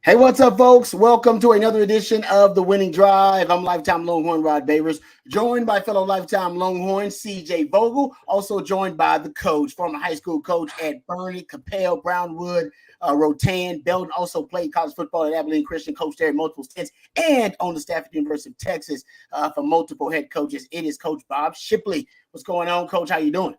Hey, what's up, folks? Welcome to another edition of The Winning Drive. I'm lifetime Longhorn Rod Babers, joined by fellow lifetime Longhorn CJ Vogel, also joined by the coach, former high school coach at Bernie, Capel, Brownwood, Rotan, Belton, also played college football at Abilene Christian, coached there at multiple stints, and on the staff at the University of Texas for multiple head coaches. It is Coach Bob Shipley. What's going on, Coach? How you doing?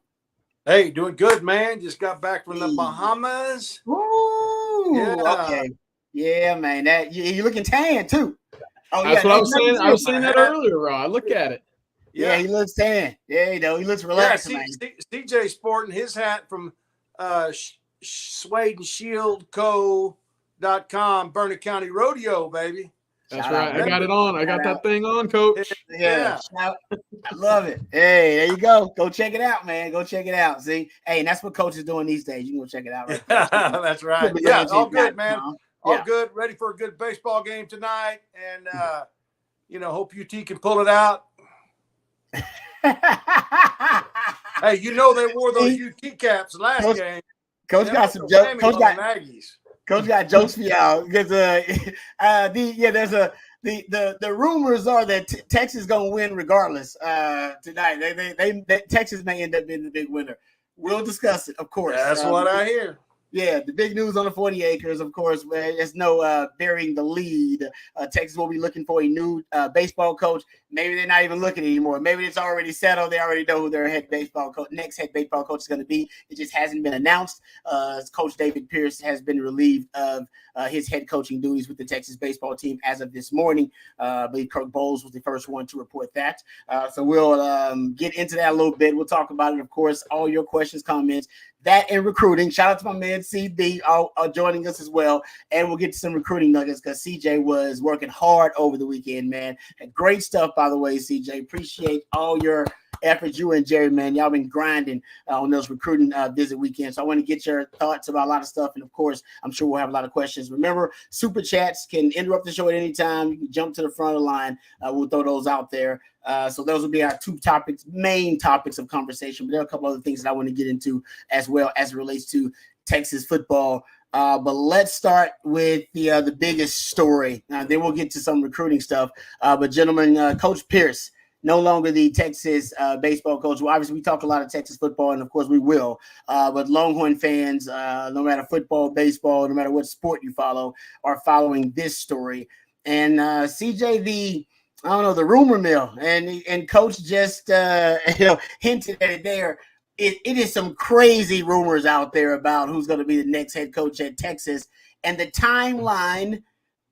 Hey, doing good, man. Just got back from the Bahamas. Woo! Yeah. Okay. Yeah, man. That you're looking tan too. Oh, that's what I was saying. I was saying that earlier, Rod. Look at it. Yeah, he looks tan. Yeah, he looks relaxed. Yeah, CJ sporting his hat from SwadeandShieldCo.com, Burnett County Rodeo, baby. That's right. I got it on. I got that thing on, Coach. Yeah. I love it. Hey, there you go. Go check it out, man. Go check it out. See? Hey, and that's what Coach is doing these days. You can go check it out. Right. That's right. Yeah, all good, man. All good. Ready for a good baseball game tonight. And, hope UT can pull it out. Hey, they wore those UT caps last game. Coach got some jokes. Coach got jokes for y'all because the rumors are that Texas is gonna win regardless tonight. They Texas may end up being the big winner. We'll discuss it, of course. That's what I hear. Yeah, the big news on the 40 acres, of course, there's no burying the lead. Texas will be looking for a new baseball coach. Maybe they're not even looking anymore. Maybe it's already settled. They already know who their next head baseball coach is going to be. It just hasn't been announced. Coach David Pierce has been relieved of his head coaching duties with the Texas baseball team as of this morning. I believe Kirk Bowles was the first one to report that. So we'll get into that a little bit. We'll talk about it, of course, all your questions, comments, that and recruiting. Shout out to my man CB joining us as well. And we'll get to some recruiting nuggets because CJ was working hard over the weekend, man. And great stuff, by the way, CJ. Appreciate all your efforts, you and Jerry, man. Y'all been grinding on those recruiting visit weekends. So I want to get your thoughts about a lot of stuff. And of course, I'm sure we'll have a lot of questions. Remember, super chats can interrupt the show at any time. You can jump to the front of the line. We'll throw those out there. So those will be our two main topics of conversation. But there are a couple other things that I want to get into as well as it relates to Texas football. But let's start with the biggest story. Then we'll get to some recruiting stuff. But gentlemen, Coach Pierce, no longer the Texas baseball coach. Well, obviously, we talk a lot of Texas football, and of course we will. But Longhorn fans, no matter football, baseball, no matter what sport you follow, are following this story. And CJ, the rumor mill, and Coach just hinted at it there. It is some crazy rumors out there about who's going to be the next head coach at Texas, and the timeline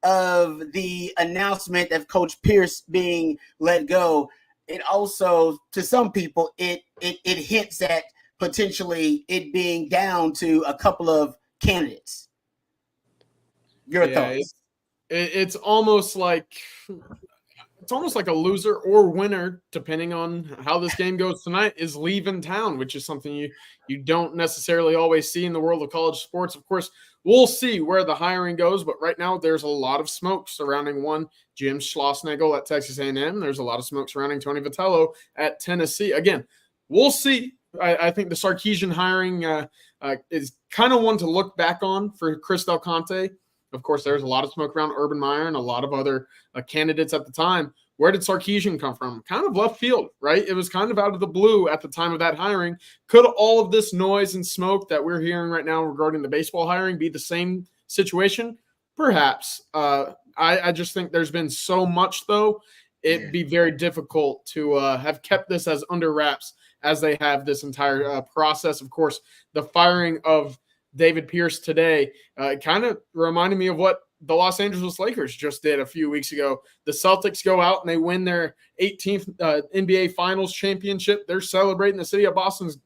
of the announcement of Coach Pierce being let go. It also, to some people, it hints at potentially it being down to a couple of candidates. Your thoughts? It's almost like a loser or winner, depending on how this game goes tonight, is leaving town, which is something you don't necessarily always see in the world of college sports. Of course, we'll see where the hiring goes, but right now there's a lot of smoke surrounding one Jim Schlossnagle at Texas A&M. There's a lot of smoke surrounding Tony Vitello at Tennessee. Again, we'll see. I think the Sarkisian hiring is kind of one to look back on for Chris Del Conte. Of course, there's a lot of smoke around Urban Meyer and a lot of other candidates at the time. Where did Sarkisian come from? Kind of left field, right? It was kind of out of the blue at the time of that hiring. Could all of this noise and smoke that we're hearing right now regarding the baseball hiring be the same situation? Perhaps. I just think there's been so much, though. It'd be very difficult to have kept this as under wraps as they have this entire process. Of course, the firing of David Pierce today kind of reminded me of what the Los Angeles Lakers just did a few weeks ago. The Celtics go out and they win their 18th NBA Finals championship. They're celebrating. The city of Boston's,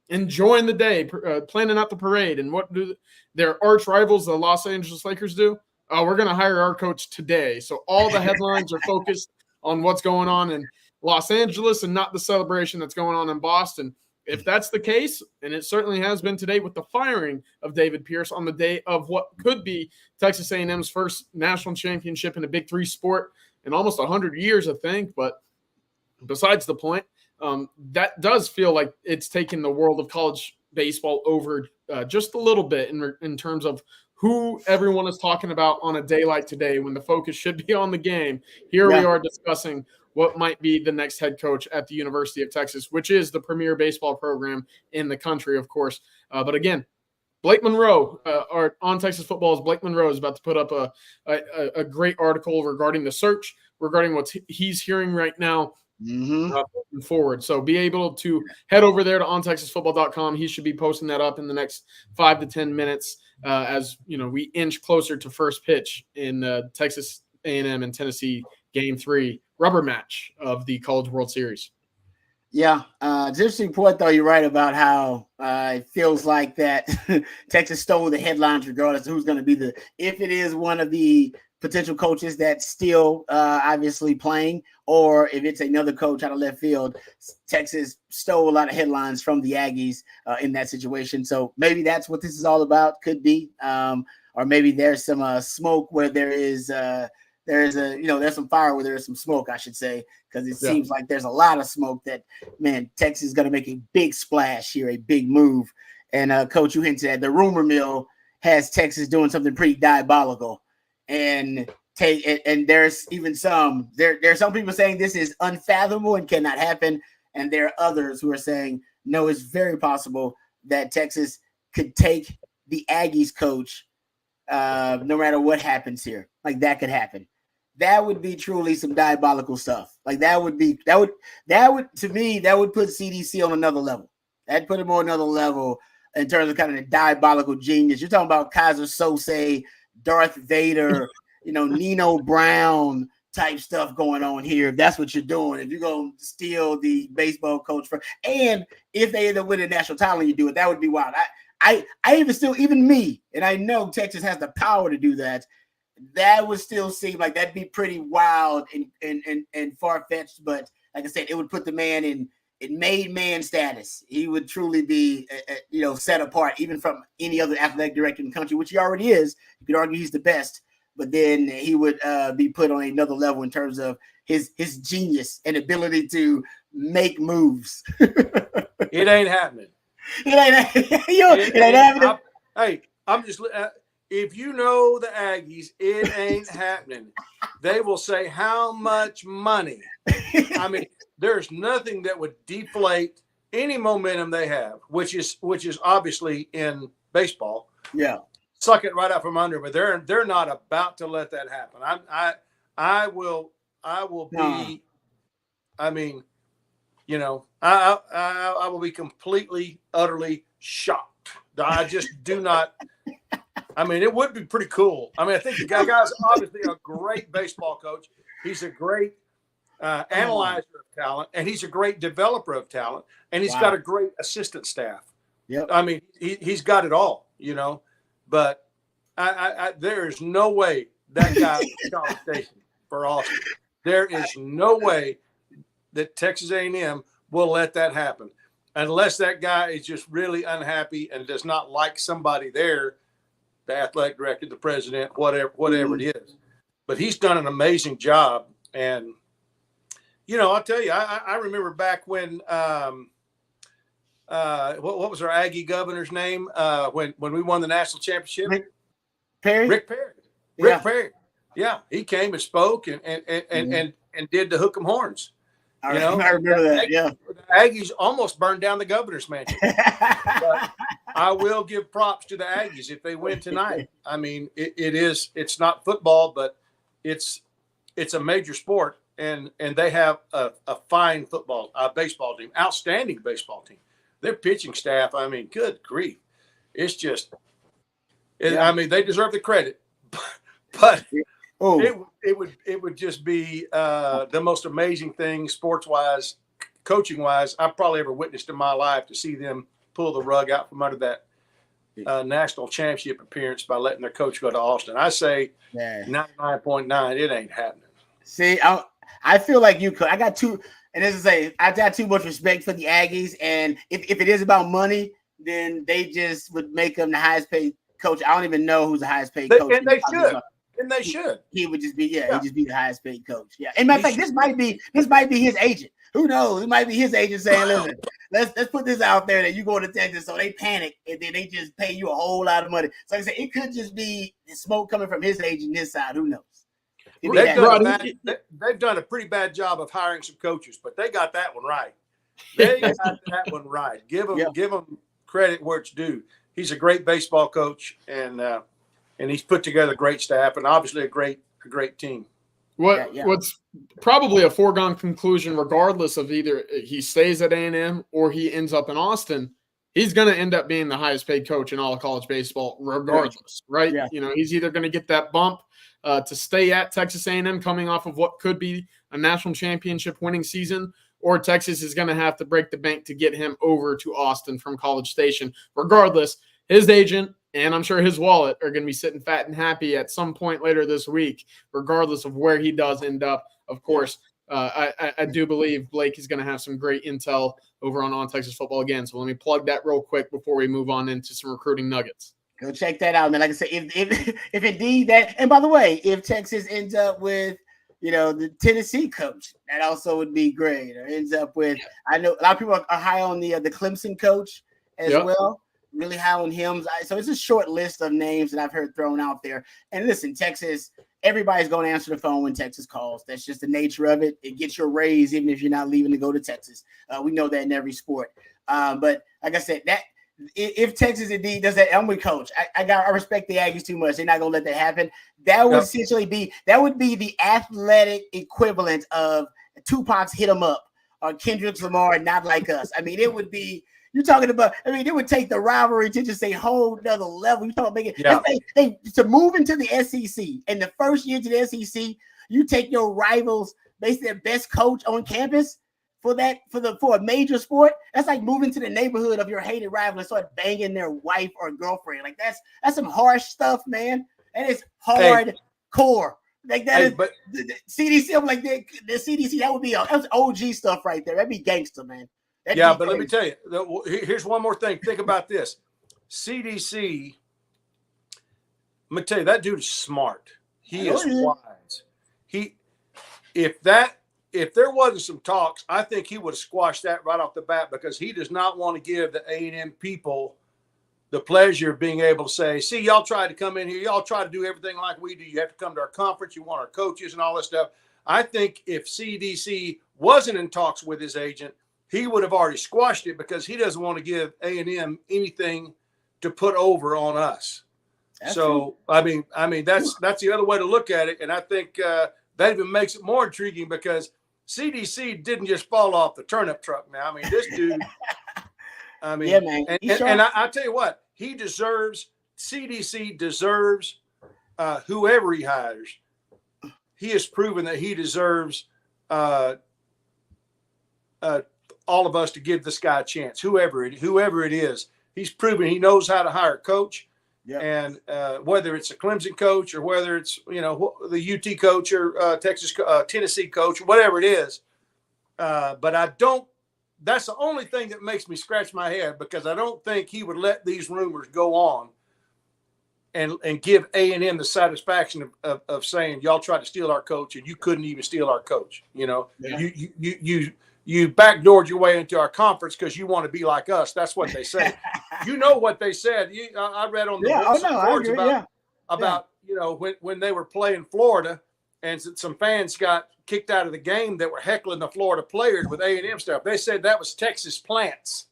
enjoying the day, planning out the parade. And what do their arch rivals, the Los Angeles Lakers, do? We're going to hire our coach today. So all the headlines are focused on what's going on in Los Angeles and not the celebration that's going on in Boston. If that's the case, and it certainly has been today with the firing of David Pierce on the day of what could be Texas A&M's first national championship in a Big Three sport in almost 100 years, I think. But besides the point, that does feel like it's taken the world of college baseball over just a little bit in terms of who everyone is talking about on a day like today when the focus should be on the game. Here we are discussing what might be the next head coach at the University of Texas, which is the premier baseball program in the country, of course. But again, Blake Monroe, or on Texas Football's Blake Monroe, is about to put up a great article regarding the search, regarding what he's hearing right now. Moving forward. So be able to head over there to ontexasfootball.com. He should be posting that up in the next 5 to 10 minutes as we inch closer to first pitch in Texas A&M and Tennessee Game 3 rubber match of the College World Series. Yeah, it's an interesting point, though. You're right about how it feels like that Texas stole the headlines regardless of who's going to be if it is one of the potential coaches that's still obviously playing, or if it's another coach out of left field. Texas stole a lot of headlines from the Aggies in that situation. So maybe that's what this is all about, could be. Or maybe there's some smoke where there's some fire where there's some smoke, I should say, because it seems like there's a lot of smoke that, man, Texas is going to make a big splash here, a big move. And Coach, you hinted at the rumor mill has Texas doing something pretty diabolical. And there's even there's some people saying this is unfathomable and cannot happen. And there are others who are saying, no, it's very possible that Texas could take the Aggies coach no matter what happens here. Like, that could happen. That would be truly some diabolical stuff. Like, that would to me, that would put CDC on another level. That'd put him on another level in terms of kind of the diabolical genius. You're talking about Kaiser Sose, Darth Vader, Nino Brown type stuff going on here. If that's what you're doing, if you're going to steal the baseball coach and if they end up winning a national title and you do it, that would be wild. I even me, and I know Texas has the power to do that. That would still seem like that'd be pretty wild and far-fetched. But like I said, it would put the man in made man status. He would truly be, set apart even from any other athletic director in the country, which he already is. You could argue he's the best, but then he would be put on another level in terms of his genius and ability to make moves. It ain't happening. It ain't happening. Hey, I'm just. If you know the Aggies, it ain't happening. They will say how much money. I mean, there's nothing that would deflate any momentum they have, which is obviously in baseball. Yeah, suck it right out from under. But they're not about to let that happen. I will be. I mean, I will be completely, utterly shocked. I just do not. I mean, it would be pretty cool. I mean, I think the guy's obviously a great baseball coach. He's a great analyzer of talent, and he's a great developer of talent, and he's got a great assistant staff. Yep. I mean, he's got it all, But there is no way that guy is College Station for Austin. There is no way that Texas A&M will let that happen unless that guy is just really unhappy and does not like somebody there. The athletic director, the president, whatever it is. But he's done an amazing job. And, I'll tell you, I remember back when what was our Aggie governor's name when we won the national championship? Rick Perry. Rick Perry. Yeah, he came and spoke and did the hook 'em horns. I remember that. Yeah, the Aggies almost burned down the governor's mansion. But I will give props to the Aggies if they win tonight. I mean, it's not football, but it's a major sport, and they have a fine baseball team, outstanding baseball team. Their pitching staff, I mean, good grief, it's just. I mean, they deserve the credit, but. Oh. It would just be the most amazing thing, sports-wise, coaching-wise, I've probably ever witnessed in my life, to see them pull the rug out from under that national championship appearance by letting their coach go to Austin. I say 99.9, it ain't happening. See, I feel like you could. I got too, and as I say, I got too much respect for the Aggies, and if it is about money, then they just would make him the highest-paid coach. I don't even know who's the highest-paid coach. And they should. And they should. He would just be, he'd just be the highest paid coach. Yeah. And matter of fact, this might be his agent. Who knows? It might be his agent saying, listen, let's put this out there that you go to Texas, so they panic and then they just pay you a whole lot of money. So like I said, it could just be smoke coming from his agent, his side. Who knows? They've done a pretty bad job of hiring some coaches, but they got that one right. They got that one right. Give him credit where it's due. He's a great baseball coach, and he's put together a great staff, and obviously a great team. What's probably a foregone conclusion, regardless of either he stays at A&M or he ends up in Austin, he's going to end up being the highest paid coach in all of college baseball, regardless, right? Yeah. You know, he's either going to get that bump to stay at Texas A&M coming off of what could be a national championship winning season, or Texas is going to have to break the bank to get him over to Austin from College Station. Regardless, his agent and I'm sure his wallet are going to be sitting fat and happy at some point later this week, regardless of where he does end up. Of course, I do believe Blake is going to have some great intel over on Texas Football again. So let me plug that real quick before we move on into some recruiting nuggets. Go check that out, man. Like I said, if indeed that, and by the way, if Texas ends up with, the Tennessee coach, that also would be great. Or ends up with, I know a lot of people are high on the Clemson coach as well. Really high on him. So it's a short list of names that I've heard thrown out there. And listen, Texas, everybody's going to answer the phone when Texas calls. That's just the nature of it. It gets your raise even if you're not leaving to go to Texas. We know that in every sport. But like I said, that if Texas indeed does that, I'm with Coach. I respect the Aggies too much. They're not going to let that happen. That would essentially be the athletic equivalent of Tupac's Hit 'Em Up or Kendrick Lamar, Not Like Us. I mean, it would be. You're talking about, it would take the rivalry to just a whole nother level. You talk about to move into the SEC, and the first year to the SEC, you take your rivals, basically their best coach on campus for a major sport. That's like moving to the neighborhood of your hated rival and start banging their wife or girlfriend. Like that's some harsh stuff, man. And it's hardcore. Like that is the CDC. I'm like the CDC. That would be that's OG stuff right there. That'd be gangster, man. But let me tell you, here's one more thing. Think about this. CDC, I'm going to tell you, that dude is smart. He is wise. If there wasn't some talks, I think he would have squashed that right off the bat, because he does not want to give the A&M people the pleasure of being able to say, see, y'all tried to come in here. Y'all try to do everything like we do. You have to come to our conference. You want our coaches and all this stuff. I think if CDC wasn't in talks with his agent, he would have already squashed it, because he doesn't want to give A&M anything to put over on us. That's true. I mean, that's the other way to look at it. And I think that even makes it more intriguing, because CDC didn't just fall off the turnip truck. Now, I mean, this dude, yeah, man. And I tell you what, CDC deserves whoever he hires. He has proven that he deserves all of us to give this guy a chance, whoever it is. He's proven he knows how to hire a coach. Yep. And whether it's a Clemson coach or whether it's, the UT coach or Tennessee coach, or whatever it is. But that's the only thing that makes me scratch my head, because I don't think he would let these rumors go on and give A&M the satisfaction of saying, y'all tried to steal our coach and you couldn't even steal our coach. Yeah. You backdoored your way into our conference because you want to be like us. That's what they say. You know what they said. I read on the boards about when they were playing Florida, and some fans got kicked out of the game that were heckling the Florida players with A&M stuff. They said that was Texas plants.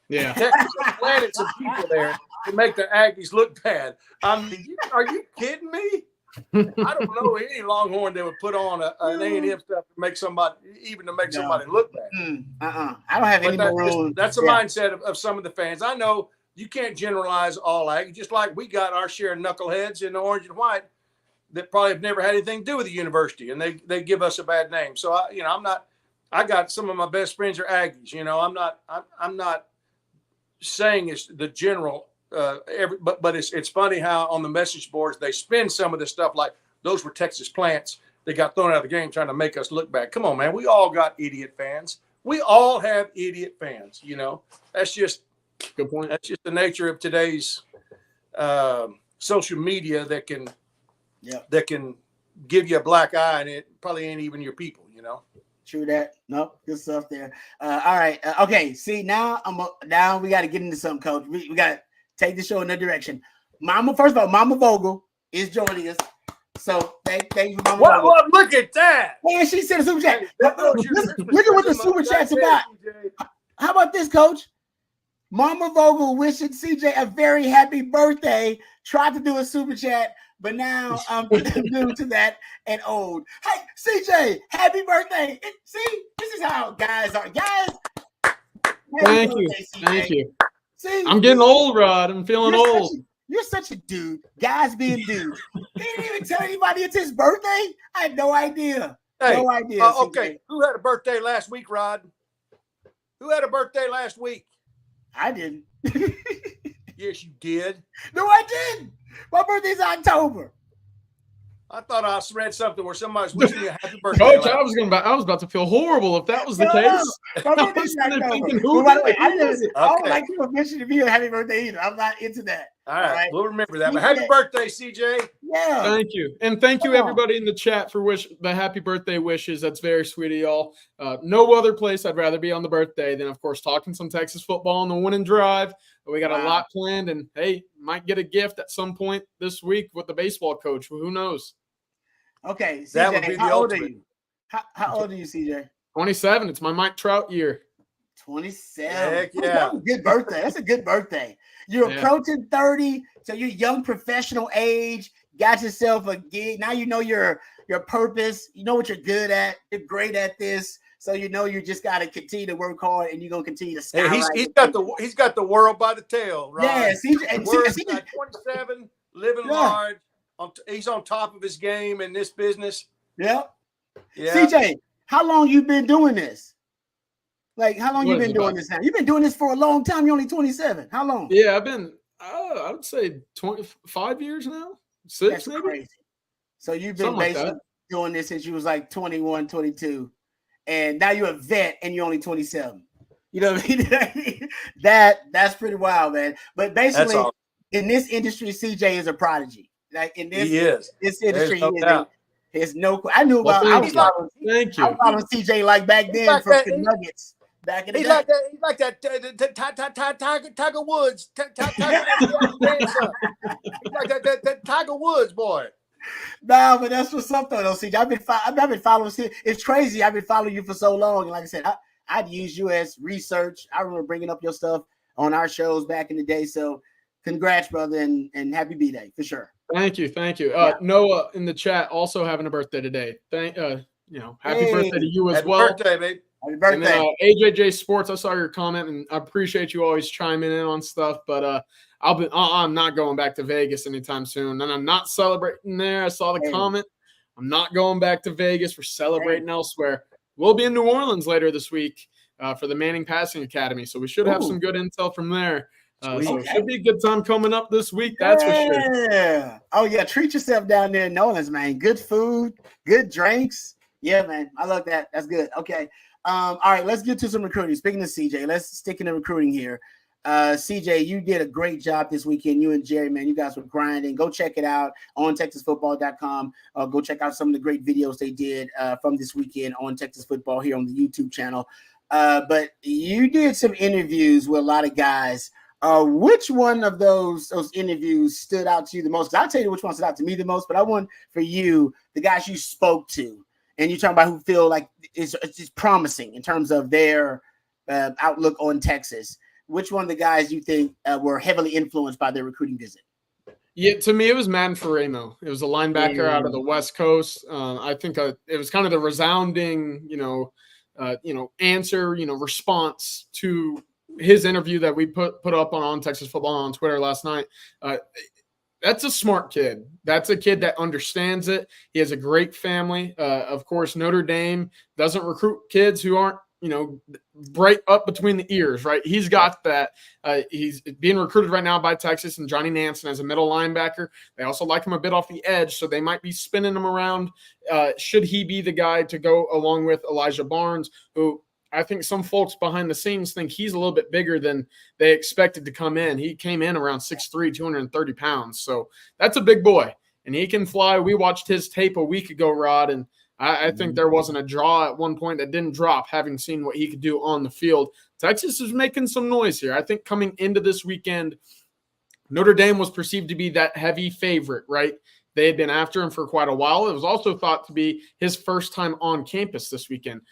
Yeah, Texas planted some people there to make the Aggies look bad. I mean, are you kidding me? I don't know any Longhorn that would put on an A&M stuff to make somebody look bad. I don't have any more rules. That's the mindset of some of the fans. I know you can't generalize all Aggies, just like we got our share of knuckleheads in the orange and white that probably have never had anything to do with the university, and they give us a bad name. So I got some of my best friends are Aggies. I'm not saying it's the general. But it's funny how on the message boards they spin some of this stuff like those were Texas plants that got thrown out of the game trying to make us look bad. Come on, man. We all got idiot fans. We all have idiot fans. That's just good point. That's just the nature of today's social media that can give you a black eye, and it probably ain't even your people. True that. Nope. Good stuff there. All right. Okay. See, now we got to get into something, Coach. We got to take the show in another direction. First of all, Mama Vogel is joining us. So thank you, Mama Vogel. Well, look at that. Man, she sent a super chat. Look at what the super chat's about. How about this, Coach? Mama Vogel wishing CJ a very happy birthday. Tried to do a super chat, but now I'm new to that and old. Hey, CJ, happy birthday. See, this is how guys are. Guys, thank you. Thank you. See, I'm getting old, Rod. I'm feeling old. You're such a dude. Guys being dudes. They didn't even tell anybody it's his birthday. I had no idea. No idea. Okay. Who had a birthday last week, Rod? Who had a birthday last week? I didn't. Yes, you did. No, I didn't. My birthday's October. I thought I read something where somebody's wishing me a happy birthday. Coach, I was about to feel horrible if that was the case. I don't like people mentioning me a happy birthday either. I'm not into that. All right. We'll remember that. But happy birthday, CJ. Yeah. Thank you. And thank you, everybody in the chat, for the happy birthday wishes. That's very sweet of y'all. No other place I'd rather be on the birthday than, of course, talking some Texas football on the winning drive. But we got a lot planned, and, hey, might get a gift at some point this week with the baseball coach. Who knows? Okay, CJ, that would be how old are you? How old are you, CJ? 27. It's my Mike Trout year. 27. Heck yeah. That's a good birthday. That's a good birthday. You're approaching 30, so you're young professional age. Got yourself a gig. Now you know your purpose. You know what you're good at. You're great at this. So you know you just got to continue to work hard, and you're gonna continue to skyrocket. Hey, he's got the world by the tail, right? Yeah, CJ, 27, living large. He's on top of his game in this business. Yeah. CJ, how long you been doing this? Like, how long you been doing this now? You've been doing this for a long time. You're only 27. How long? Yeah, I've been, I would say 25 years now. 6, That's maybe. crazy. So you've been basically doing this since you was like 21, 22. And now you're a vet and you're only 27. You know what I mean? That's pretty wild, man. But basically, in this industry, CJ is a prodigy. Like in this industry, there's no. I knew about. Thank you. I was following CJ like back then for the Nuggets. Back in the day. He's like that Tiger Woods. He's like that Tiger Woods boy. No, but that's what's up though, CJ. I've been following. It's crazy. I've been following you for so long. And like I said, I'd use you as research. I remember bringing up your stuff on our shows back in the day. So, congrats, brother, and happy B-Day for sure. Thank you. Noah in the chat also having a birthday today. Happy birthday to you as well. Happy birthday, babe. Happy birthday. And then, AJJ Sports, I saw your comment, and I appreciate you always chiming in on stuff, but I'm not going back to Vegas anytime soon, and I'm not celebrating there. I saw the comment. I'm not going back to Vegas. We're celebrating elsewhere. We'll be in New Orleans later this week for the Manning Passing Academy, so we should have some good intel from there. So it should be a good time coming up this week. That's for sure. Yeah. Oh, yeah. Treat yourself down there in New Orleans, man. Good food, good drinks. Yeah, man. I love that. That's good. Okay. All right. Let's get to some recruiting. Speaking of CJ, let's stick in the recruiting here. CJ, you did a great job this weekend. You and Jerry, man, you guys were grinding. Go check it out on TexasFootball.com. Go check out some of the great videos they did from this weekend on Texas Football here on the YouTube channel. But you did some interviews with a lot of guys. Which one of those interviews stood out to you the most? I'll tell you which one stood out to me the most, but I want for you, the guys you spoke to, and you're talking about who feel like it's promising in terms of their outlook on Texas. Which one of the guys you think were heavily influenced by their recruiting visit? Yeah, to me, it was Madden Faremo. It was a linebacker out of the West Coast. I think it was kind of the resounding, answer, response to his interview that we put up on Texas Football on Twitter last night. That's a smart kid. That's a kid that understands it. He has a great family. Of course, Notre Dame doesn't recruit kids who aren't, bright up between the ears, right? He's got that. He's being recruited right now by Texas and Johnny Nansen as a middle linebacker. They also like him a bit off the edge, so they might be spinning him around. Should he be the guy to go along with Elijah Barnes, who I think some folks behind the scenes think he's a little bit bigger than they expected to come in. He came in around 6'3", 230 pounds. So that's a big boy, and he can fly. We watched his tape a week ago, Rod, and I think there wasn't a draw at one point that didn't drop, having seen what he could do on the field. Texas is making some noise here. I think coming into this weekend, Notre Dame was perceived to be that heavy favorite, right? They had been after him for quite a while. It was also thought to be his first time on campus this weekend.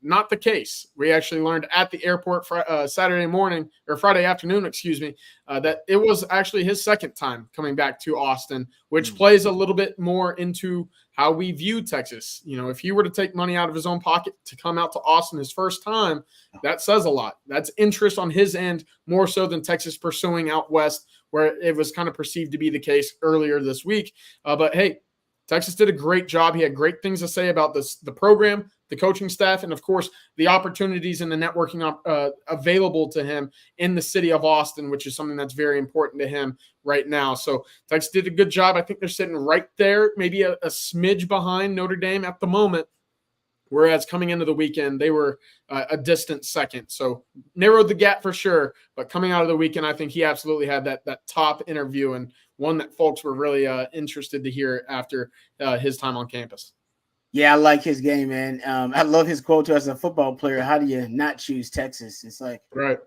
Not the case. We actually learned at the airport Saturday morning or Friday afternoon, that it was actually his second time coming back to Austin, which plays a little bit more into how we view Texas. You know, if he were to take money out of his own pocket to come out to Austin his first time, that says a lot. That's interest on his end more so than Texas pursuing out west, where it was kind of perceived to be the case earlier this week. But hey, Texas did a great job. He had great things to say about the program, the coaching staff, and of course the opportunities and the networking available to him in the city of Austin, which is something that's very important to him right now. So Texas did a good job. I think they're sitting right there, maybe a smidge behind Notre Dame at the moment, whereas coming into the weekend, they were a distant second. So narrowed the gap for sure, but coming out of the weekend, I think he absolutely had that top interview and one that folks were really interested to hear after his time on campus. Yeah, I like his game, man. I love his quote to us as a football player. How do you not choose Texas? It's like, right.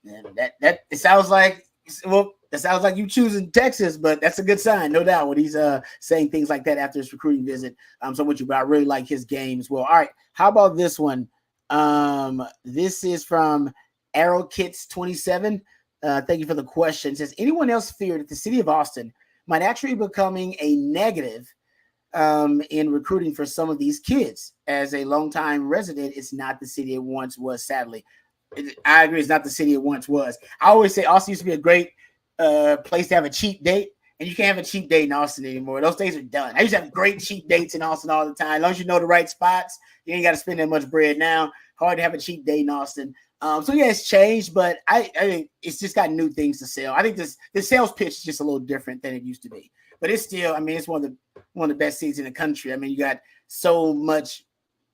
Man, that it sounds like, well, it sounds like you choosing Texas, but that's a good sign, no doubt, when he's saying things like that after his recruiting visit. So with you, but I really like his game as well. All right, how about this one? This is from ArrowKits27. Thank you for the question. It says, anyone else fear that the city of Austin might actually be becoming a negative in recruiting for some of these kids? As a longtime resident, it's not the city it once was, sadly. I agree, it's not the city it once was. I always say Austin used to be a great place to have a cheap date, and you can't have a cheap date in Austin anymore. Those days are done. I used to have great cheap dates in Austin all the time. As long as you know the right spots, you ain't got to spend that much bread now. Hard to have a cheap date in Austin. So yeah, it's changed, but I think it's just got new things to sell. I think the sales pitch is just a little different than it used to be. But it's still, I mean, it's one of the best cities in the country. I mean, you got so much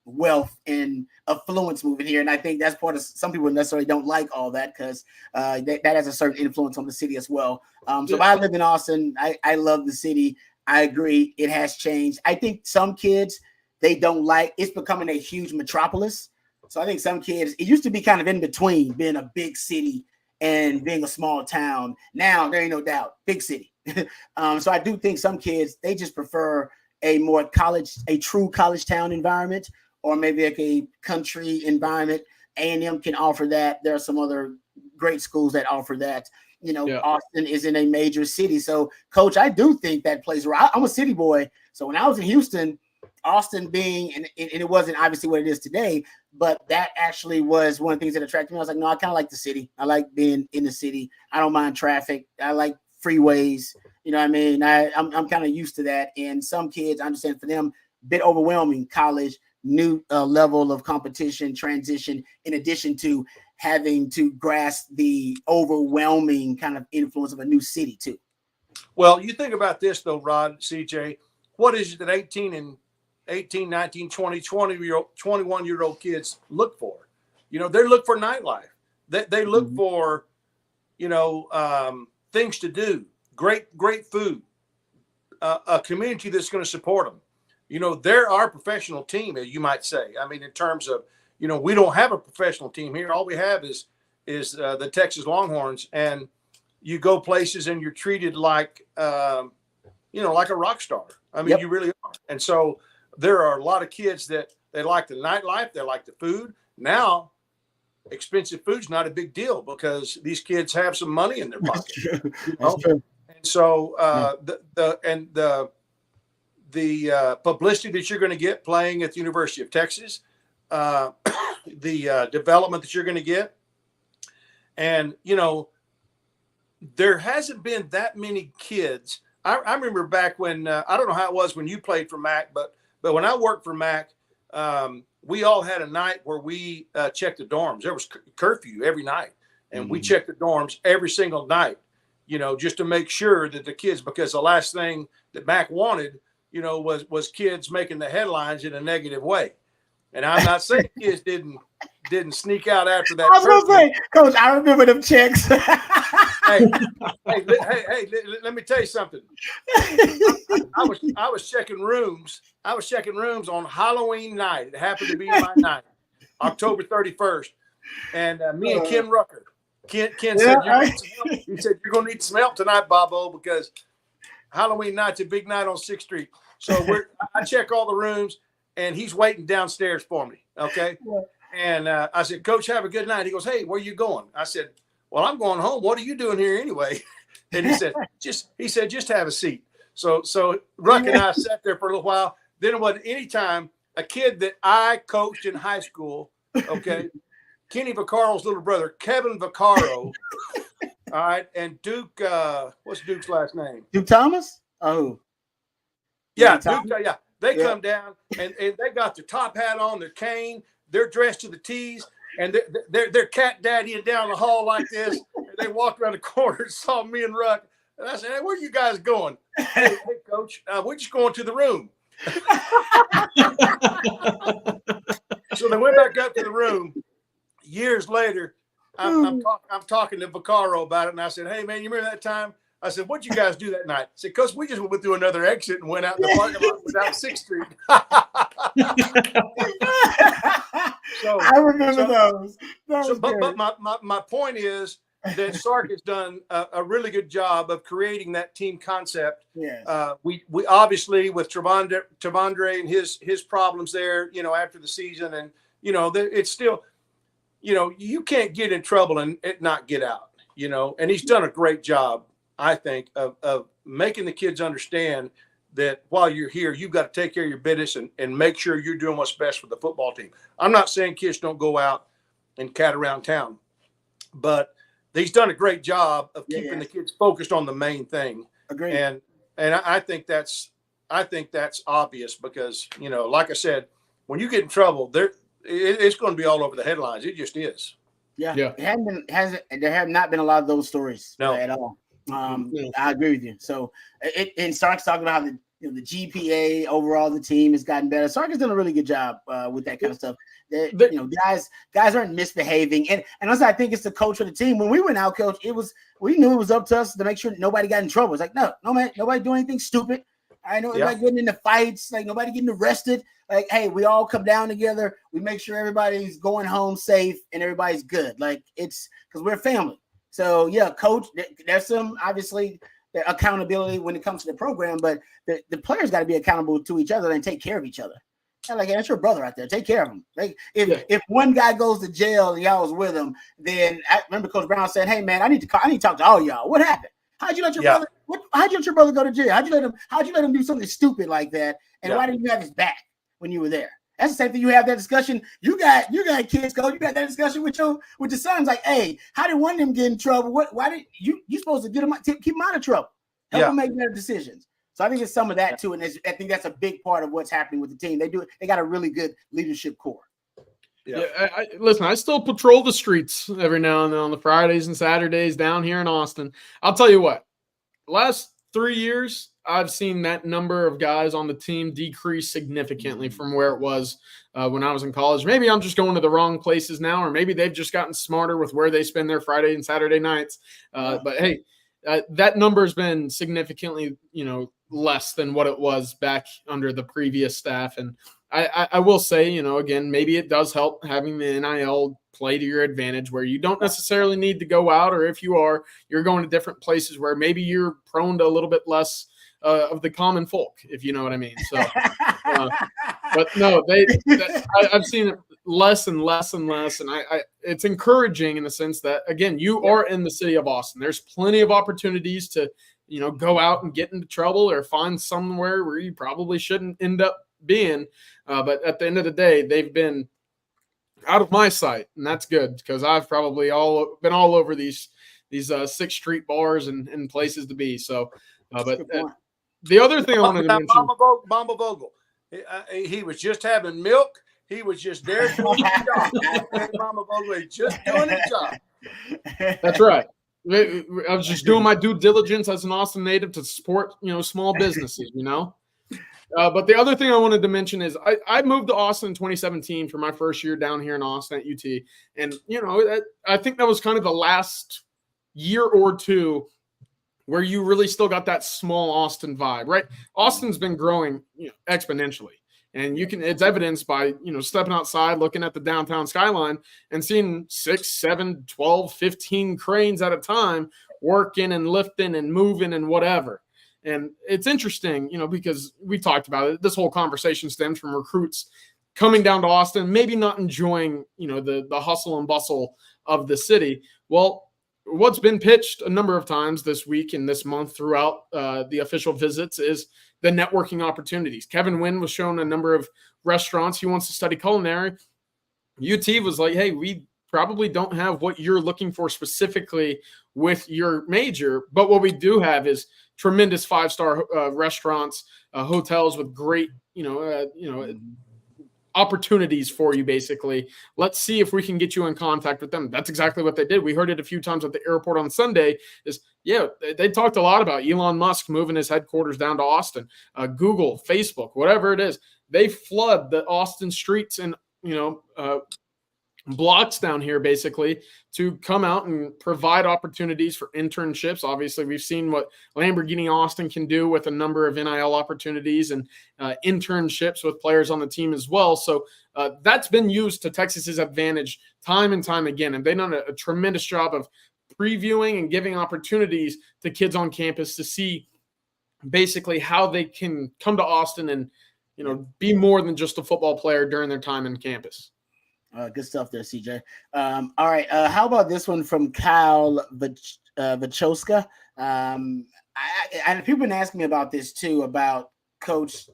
wealth and affluence moving here, and I think that's part of, some people necessarily don't like all that because that has a certain influence on the city as well. So if I live in Austin, I love the city. I agree, it has changed. I think some kids, they don't like, it's becoming a huge metropolis. So I think some kids, it used to be kind of in between being a big city and being a small town. Now there ain't no doubt, big city. So I do think some kids, they just prefer a true college town environment, or maybe like a country environment. A&M can offer that. There are some other great schools that offer that. You know, yeah. Austin is in a major city. So, Coach, I do think that plays a role. I'm a city boy. So when I was in Houston, Austin being, and it wasn't obviously what it is today, but that actually was one of the things that attracted me. I was like, no, I kind of like the city. I like being in the city. I don't mind traffic. I like freeways. You know what I mean? I'm kind of used to that. And some kids, I understand for them, a bit overwhelming, college, new level of competition, transition, in addition to having to grasp the overwhelming kind of influence of a new city too. Well, you think about this though, Rod, CJ, what is it that 18, 19, 20, 21-year-old kids look for? You know, they look for nightlife. They look for, you know, things to do, great food, a community that's going to support them. You know, they're our professional team, as you might say. I mean, in terms of, you know, we don't have a professional team here. All we have is the Texas Longhorns, and you go places and you're treated like, you know, like a rock star. I mean, You really are. And so there are a lot of kids that they like the nightlife, they like the food. Now, expensive food's not a big deal because these kids have some money in their pocket. That's true. You know? That's true. And so the publicity that you're going to get playing at the University of Texas, the development that you're going to get. And, you know, there hasn't been that many kids. I remember back when, I don't know how it was when you played for Mac, but when I worked for Mac, we all had a night where we checked the dorms. There was curfew every night, and we checked the dorms every single night, you know, just to make sure that the kids, because the last thing that Mac wanted, you know, was kids making the headlines in a negative way. And I'm not saying kids didn't sneak out after that. I was going to say, Coach, I remember them checks. Let me tell you something. I was checking rooms. I was checking rooms on Halloween night. It happened to be my night, October 31st. And me and Ken Rucker. Ken said, he said, you're going to need some help tonight, Bobo, because Halloween night's a big night on 6th Street. So I check all the rooms, and he's waiting downstairs for me. Okay. And I said, Coach, have a good night. He goes, hey, where you going? I said, well, I'm going home. What are you doing here anyway? And he said, just have a seat. So Ruck and I sat there for a little while. Then it wasn't any time a kid that I coached in high school, okay, Kenny Vaccaro's little brother, Kevin Vaccaro, all right, and Duke, what's Duke's last name? Duke Thomas? Oh. Yeah, Duke, yeah. They come down, and they got their top hat on, their cane, they're dressed to the T's, and they're cat daddying down the hall like this. And they walked around the corner and saw me and Ruck. And I said, hey, where are you guys going? Hey, Coach, we're just going to the room. So they went back up to the room. Years later, I'm talking to Vaccaro about it, and I said, hey, man, you remember that time? I said, what'd you guys do that night? I said, Coach, we just went through another exit and went out in the parking lot without 6th Street. So, I remember those. But my point is that Sark has done a really good job of creating that team concept. Yes. We obviously with Tavondre and his problems there, after the season, and it's still, you can't get in trouble and not get out, and he's done a great job, I think, of making the kids understand that while you're here, you've got to take care of your business and make sure you're doing what's best for the football team. I'm not saying kids don't go out and cat around town, but he's done a great job of keeping the kids focused on the main thing. Agreed. And I think that's obvious because, like I said, when you get in trouble, it's going to be all over the headlines. It just is. Yeah. There have not been a lot of those stories at all. I agree with you. So, and Sark's talking about how the GPA overall, the team has gotten better. Sark has done a really good job with that kind of stuff. Guys aren't misbehaving, and also I think it's the coach of the team. When we went out, Coach, we knew it was up to us to make sure nobody got in trouble. It's like no man, nobody doing anything stupid. I know nobody getting into fights, like nobody getting arrested. Like, hey, we all come down together. We make sure everybody's going home safe and everybody's good. Like it's because we're family. So yeah, Coach, there's some obviously accountability when it comes to the program, but the players got to be accountable to each other and take care of each other. Like that's your brother out there. Take care of him. Like if one guy goes to jail and y'all was with him, then I remember Coach Brown said, "Hey man, I need to talk to all y'all. What happened? How'd you let your brother? How'd you let your brother go to jail? How'd you let him do something stupid like that? And why didn't you have his back when you were there?" That's the same thing. You have that discussion. You got kids, Coach. You got that discussion with your sons. Like, hey, how did one of them get in trouble? Why did you supposed to get them keep them out of trouble? Help them make better decisions. So I think it's some of that too, and I think that's a big part of what's happening with the team. They got a really good leadership core. Yeah, listen, I still patrol the streets every now and then on the Fridays and Saturdays down here in Austin. I'll tell you what, last 3 years, I've seen that number of guys on the team decrease significantly from where it was when I was in college. Maybe I'm just going to the wrong places now, or maybe they've just gotten smarter with where they spend their Friday and Saturday nights. But hey, that number has been significantly, less than what it was back under the previous staff. And I will say, again, maybe it does help having the NIL play to your advantage where you don't necessarily need to go out, or if you are, you're going to different places where maybe you're prone to a little bit less of the common folk, if you know what I mean. So, but no, I've seen it less and less and less. And it's encouraging in the sense that, again, you are in the city of Austin. There's plenty of opportunities to, go out and get into trouble or find somewhere where you probably shouldn't end up being. But at the end of the day, they've been out of my sight, and that's good because I've probably been all over these 6th Street bars and places to be. So, but the other thing I wanted to mention, Mamba Vogel, he was just having milk. He was just there doing his job. Mamba Vogel, just doing his job. That's right. I was just doing my due diligence as an Austin native to support, small businesses, But the other thing I wanted to mention is I moved to Austin in 2017 for my first year down here in Austin at UT. And, I think that was kind of the last year or two where you really still got that small Austin vibe, right? Austin's been growing exponentially. And it's evidenced by, stepping outside, looking at the downtown skyline and seeing 6, 7, 12, 15 cranes at a time working and lifting and moving and whatever. And it's interesting, because we talked about it. This whole conversation stems from recruits coming down to Austin, maybe not enjoying, the hustle and bustle of the city. Well, what's been pitched a number of times this week and this month throughout the official visits is the networking opportunities. Kevin Wynn was shown a number of restaurants. He wants to study culinary. UT was like, hey, we probably don't have what you're looking for specifically with your major, but what we do have is tremendous 5-star restaurants, hotels with great, opportunities for you, basically. Let's see if we can get you in contact with them. That's exactly what they did. We heard it a few times at the airport on Sunday they talked a lot about Elon Musk moving his headquarters down to Austin. Google, Facebook, whatever it is, they flood the Austin streets and, blocks down here basically to come out and provide opportunities for internships. Obviously, we've seen what Lamborghini Austin can do with a number of NIL opportunities and internships with players on the team as well. So that's been used to Texas's advantage time and time again. And they've done a tremendous job of previewing and giving opportunities to kids on campus to see basically how they can come to Austin and, be more than just a football player during their time in campus. Good stuff there, CJ. All right. How about this one from Kyle Vachoska? And people have been asking me about this too, about Coach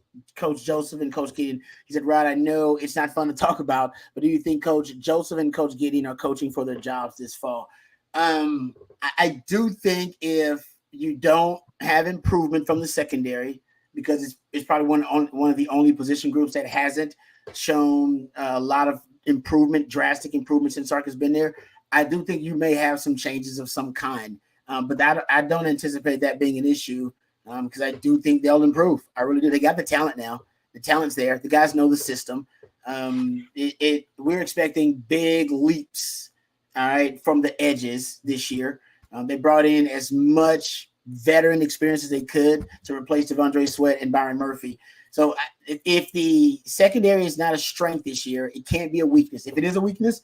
Joseph and Coach Gideon. He said, Rod, I know it's not fun to talk about, but do you think Coach Joseph and Coach Gideon are coaching for their jobs this fall? I do think if you don't have improvement from the secondary, because it's probably one of the only position groups that hasn't shown a lot of improvement, drastic improvement since Sark has been there, I do think you may have some changes of some kind. But I don't anticipate that being an issue because I do think they'll improve. I really do. They got the talent now. The talent's there. The guys know the system. We're expecting big leaps, all right, from the edges this year. They brought in as much veteran experience as they could to replace Devondre Sweat and Byron Murphy. So if the secondary is not a strength this year, it can't be a weakness. If it is a weakness,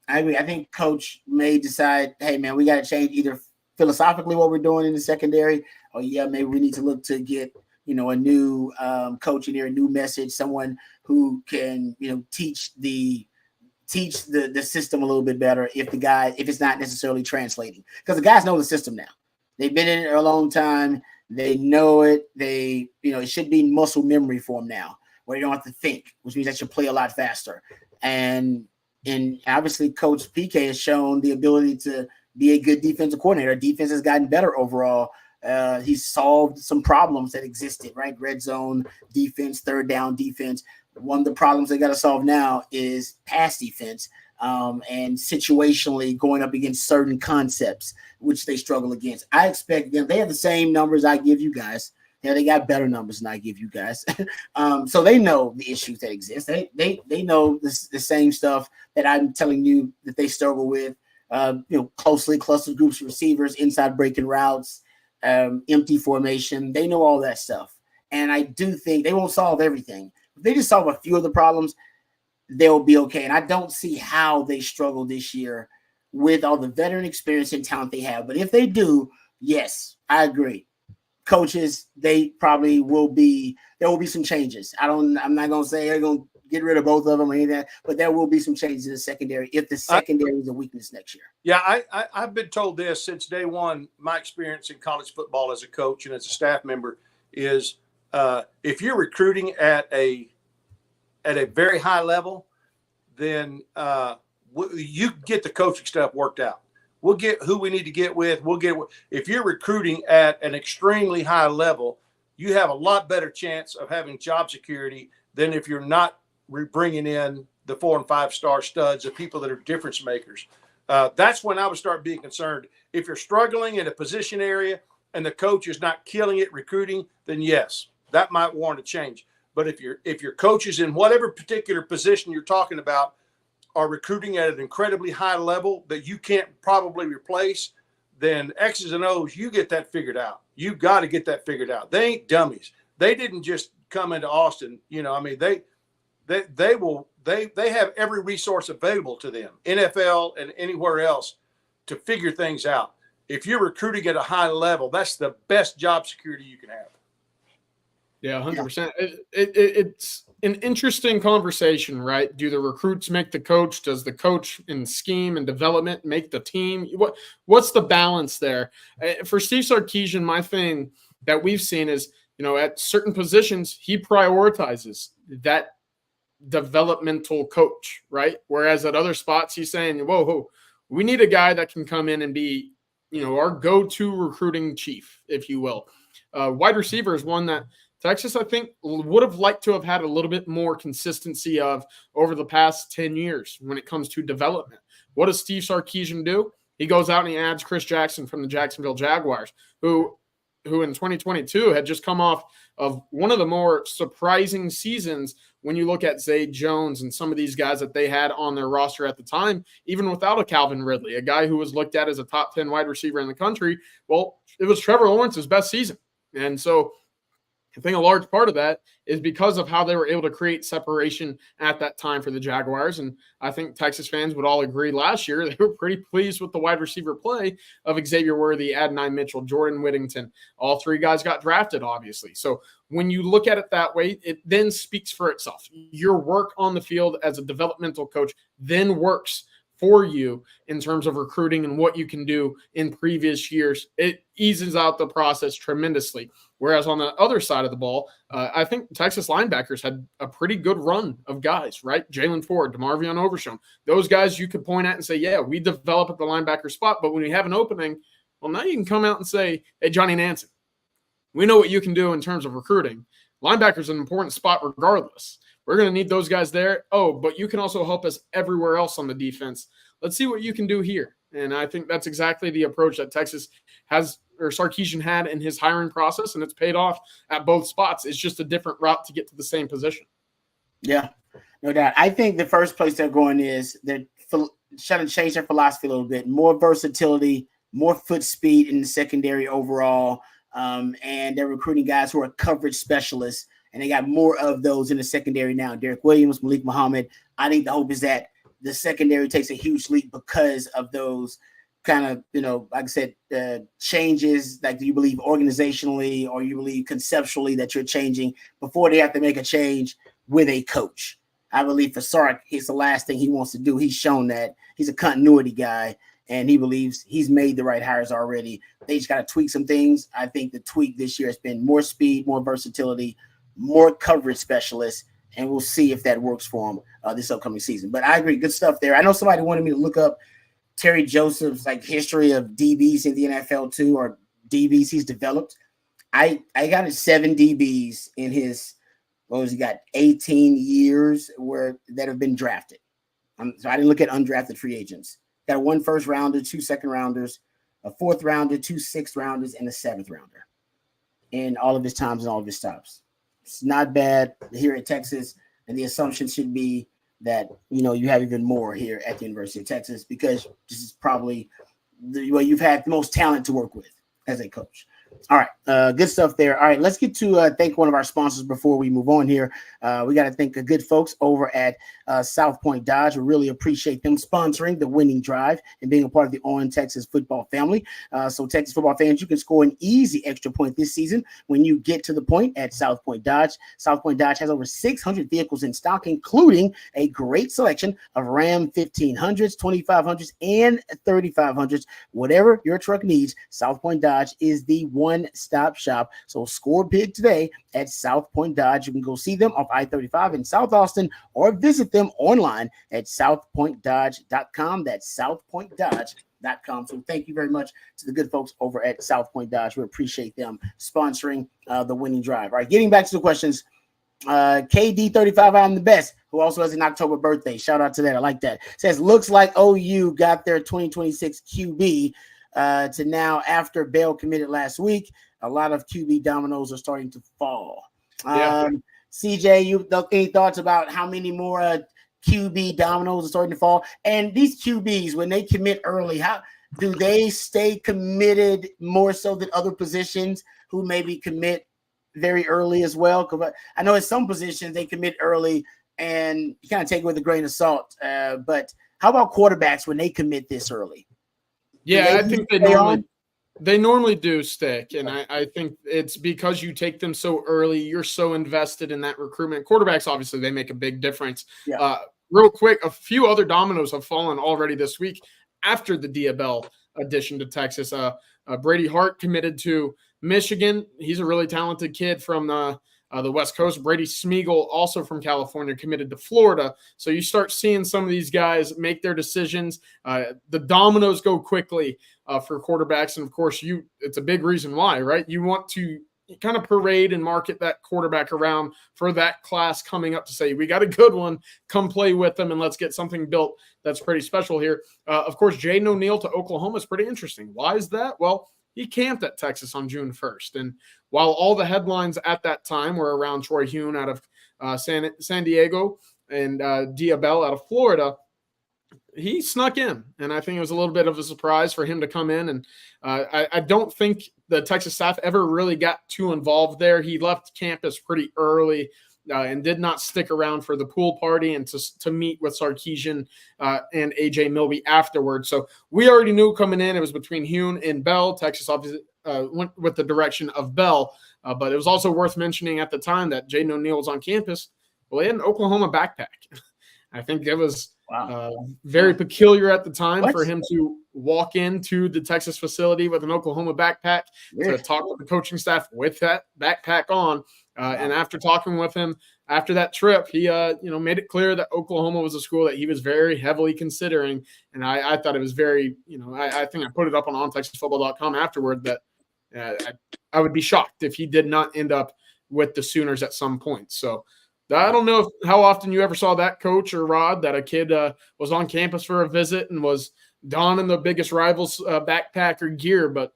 I agree. I think Coach may decide, hey, man, we got to change either philosophically what we're doing in the secondary, or maybe we need to look to get, a new coach in here, a new message, someone who can, teach the system a little bit better if it's not necessarily translating. Because the guys know the system now. They've been in it a long time. They know it. It should be muscle memory for them now, where you don't have to think, which means that you play a lot faster. And obviously, Coach PK has shown the ability to be a good defensive coordinator. Defense has gotten better overall. He's solved some problems that existed, right? Red zone defense, third down defense. One of the problems they got to solve now is pass defense. And situationally going up against certain concepts, which they struggle against. I expect them, they have the same numbers I give you guys. They got better numbers than I give you guys. So they know the issues that exist. They know the same stuff that I'm telling you that they struggle with, closely clustered groups of receivers, inside breaking routes, empty formation. They know all that stuff. And I do think they won't solve everything. If they just solve a few of the problems, they'll be okay. And I don't see how they struggle this year with all the veteran experience and talent they have. But if they do, yes, I agree. Coaches, there will be some changes. I'm not going to say they're going to get rid of both of them or anything, but there will be some changes in the secondary if the secondary is a weakness next year. Yeah, I've been told this since day one. My experience in college football as a coach and as a staff member is if you're recruiting at a very high level, then you get the coaching stuff worked out. We'll get who we need to get with. If you're recruiting at an extremely high level, you have a lot better chance of having job security than if you're not bringing in the 4 and 5 star studs of people that are difference makers. That's when I would start being concerned. If you're struggling in a position area and the coach is not killing it recruiting, then yes, that might warrant a change. But if your coaches in whatever particular position you're talking about are recruiting at an incredibly high level that you can't probably replace, then X's and O's, you get that figured out. You got to get that figured out. They ain't dummies. They didn't just come into Austin. You know, I mean, they have every resource available to them, NFL and anywhere else, to figure things out. If you're recruiting at a high level, that's the best job security you can have. Yeah, 100%. It's an interesting conversation, right? Do the recruits make the coach? Does the coach in scheme and development make the team? What's the balance there? For Steve Sarkisian, my thing that we've seen is, you know, at certain positions, he prioritizes that developmental coach, right? Whereas at other spots, he's saying, whoa, we need a guy that can come in and be, you know, our go-to recruiting chief, if you will. Wide receiver is one that Texas, I think, would have liked to have had a little bit more consistency of over the past 10 years when it comes to development. What does Steve Sarkisian do? He goes out and he adds Chris Jackson from the Jacksonville Jaguars, who in 2022 had just come off of one of the more surprising seasons when you look at Zay Jones and some of these guys that they had on their roster at the time, even without a Calvin Ridley, a guy who was looked at as a top 10 wide receiver in the country. Well, it was Trevor Lawrence's best season. And so I think a large part of that is because of how they were able to create separation at that time for the Jaguars. And I think Texas fans would all agree last year they were pretty pleased with the wide receiver play of Xavier Worthy, Adonai Mitchell, Jordan Whittington. All three guys got drafted, obviously. So when you look at it that way, it then speaks for itself. Your work on the field as a developmental coach then works for you in terms of recruiting and what you can do in previous years. It eases out the process tremendously. Whereas on the other side of the ball, I think Texas linebackers had a pretty good run of guys, right? Jalen Ford, DeMarvion Overshown. Those guys you could point at and say, yeah, we develop at the linebacker spot, but when you have an opening, well, now you can come out and say, hey, Johnny Nansen, we know what you can do in terms of recruiting. Linebacker's an important spot regardless. We're going to need those guys there. Oh, but you can also help us everywhere else on the defense. Let's see what you can do here. And I think that's exactly the approach that Texas has, or Sarkisian had in his hiring process, and it's paid off at both spots. It's just a different route to get to the same position. Yeah, no doubt. I think the first place they're going is they're trying to change their philosophy a little bit. More versatility, more foot speed in the secondary overall, and they're recruiting guys who are coverage specialists. And they got more of those in the secondary now. Derek Williams, Malik Muhammad. I think the hope is that the secondary takes a huge leap because of those kind of, you know, like I said, changes. Like, do you believe organizationally or you believe conceptually that you're changing before they have to make a change with a coach? I believe for Sark, it's the last thing he wants to do. He's shown that he's a continuity guy, and he believes he's made the right hires already. They just got to tweak some things. I think the tweak this year has been more speed, more versatility, more coverage specialists, and we'll see if that works for him this upcoming season. But I agree, good stuff there. I know somebody wanted me to look up Terry Joseph's like history of DBs in the NFL too, or DBs he's developed. I got his 7 DBs in his, what was he got, 18 years that have been drafted. So I didn't look at undrafted free agents. Got a 1 first rounder, 2 second rounders, a 4th rounder, 2 6th rounders, and a 7th rounder in all of his times and all of his stops. It's not bad here at Texas, and the assumption should be that, you know, you have even more here at the University of Texas because this is probably where you've had the most talent to work with as a coach. All right, good stuff there. All right, let's get to thank one of our sponsors before we move on here. We got to thank the good folks over at South Point Dodge. We really appreciate them sponsoring the winning drive and being a part of the On Texas football family. So Texas football fans, you can score an easy extra point this season when you get to the point at South Point Dodge. South Point Dodge has over 600 vehicles in stock, including a great selection of Ram 1500s, 2500s, and 3500s. Whatever your truck needs, South Point Dodge is the one-stop shop. So score big today at South Point Dodge. You can go see them off I-35 in South Austin or visit them online at southpointdodge.com. That's southpointdodge.com. So thank you very much to the good folks over at South Point Dodge. We appreciate them sponsoring the winning drive. All right, getting back to the questions. KD35, I'm the best, who also has an October birthday. Shout out to that. I like that. Says, looks like OU got their 2026 QB to now after Bell committed last week. A lot of QB dominoes are starting to fall. Yeah. CJ, you any thoughts about how many more QB dominoes are starting to fall? And these QBs, when they commit early, how do they stay committed more so than other positions who maybe commit very early as well? Because I know in some positions they commit early and you kind of take it with a grain of salt. But how about quarterbacks when they commit this early? Yeah, I think they normally do stick. And I think it's because you take them so early, you're so invested in that recruitment. Quarterbacks, obviously, they make a big difference. Yeah. Real quick, a few other dominoes have fallen already this week after the Diabell addition to Texas. Brady Hart committed to Michigan. He's a really talented kid from the West Coast. Brady Smeagol, also from California, committed to Florida. So you start seeing some of these guys make their decisions. The dominoes go quickly for quarterbacks. And, of course, it's a big reason why, right? You want to kind of parade and market that quarterback around for that class coming up to say, we got a good one, come play with them, and let's get something built that's pretty special here. Of course, Jaden O'Neal to Oklahoma is pretty interesting. Why is that? Well, he camped at Texas on June 1st. And while all the headlines at that time were around Troy Hune out of San Diego and Diabell out of Florida, he snuck in. And I think it was a little bit of a surprise for him to come in. And I don't think the Texas staff ever really got too involved there. He left campus pretty early and did not stick around for the pool party and to meet with Sarkisian and A.J. Milby afterwards. So we already knew coming in it was between Hune and Bell. Texas obviously went with the direction of Bell. But it was also worth mentioning at the time that Jaden O'Neal was on campus. Well, he had an Oklahoma backpack. I think it was very peculiar at the time for him to walk into the Texas facility with an Oklahoma backpack to talk with the coaching staff with that backpack on. And after talking with him after that trip, he made it clear that Oklahoma was a school that he was very heavily considering. And I thought it was very, I think I put it up on ontexasfootball.com afterward that I would be shocked if he did not end up with the Sooners at some point. So I don't know how often you ever saw that, Coach or Rod, that a kid was on campus for a visit and was donning the biggest rival's backpack or gear, but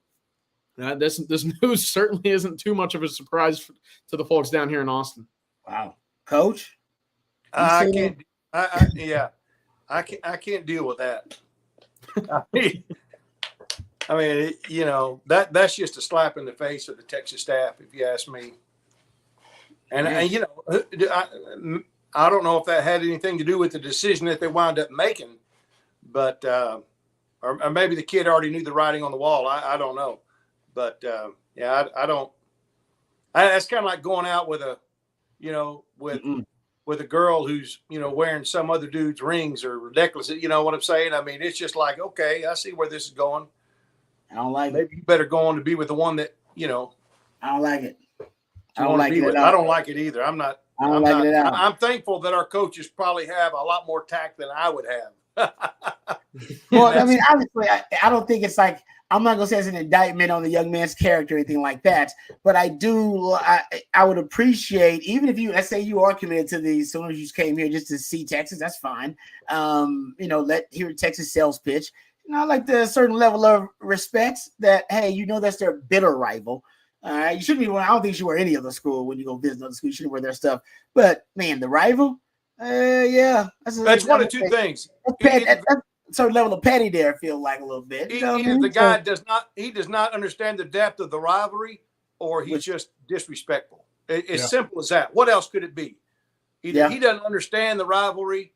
this news certainly isn't too much of a surprise to the folks down here in Austin. Wow, Coach, I can't deal with that. I mean, that's just a slap in the face of the Texas staff, if you ask me. And I don't know if that had anything to do with the decision that they wound up making, but or maybe the kid already knew the writing on the wall. I don't know, but I don't. That's kind of like going out with a, with a girl who's wearing some other dude's rings or necklace. You know what I'm saying? I mean, it's just like, okay, I see where this is going. I don't like Maybe you better go on to be with the one that I don't like it. I don't like it. I don't like it either. I'm not. I'm thankful that our coaches probably have a lot more tact than I would have. Well, I mean, obviously, I don't think it's like, I'm not gonna say it's an indictment on the young man's character or anything like that. But I would appreciate, even if let's say you are committed to these, soon as you came here just to see Texas, that's fine. Hear a Texas sales pitch. I like the certain level of respect that, hey, that's their bitter rival. You shouldn't be wearing, I don't think you should wear any other school when you go visit another school. You shouldn't wear their stuff. But, man, the rival, that's one of two things. That's a certain level of petty there, I feel like a little bit. Either the guy does not understand the depth of the rivalry, or he's just disrespectful. It's simple as that. What else could it be? Either he doesn't understand the rivalry,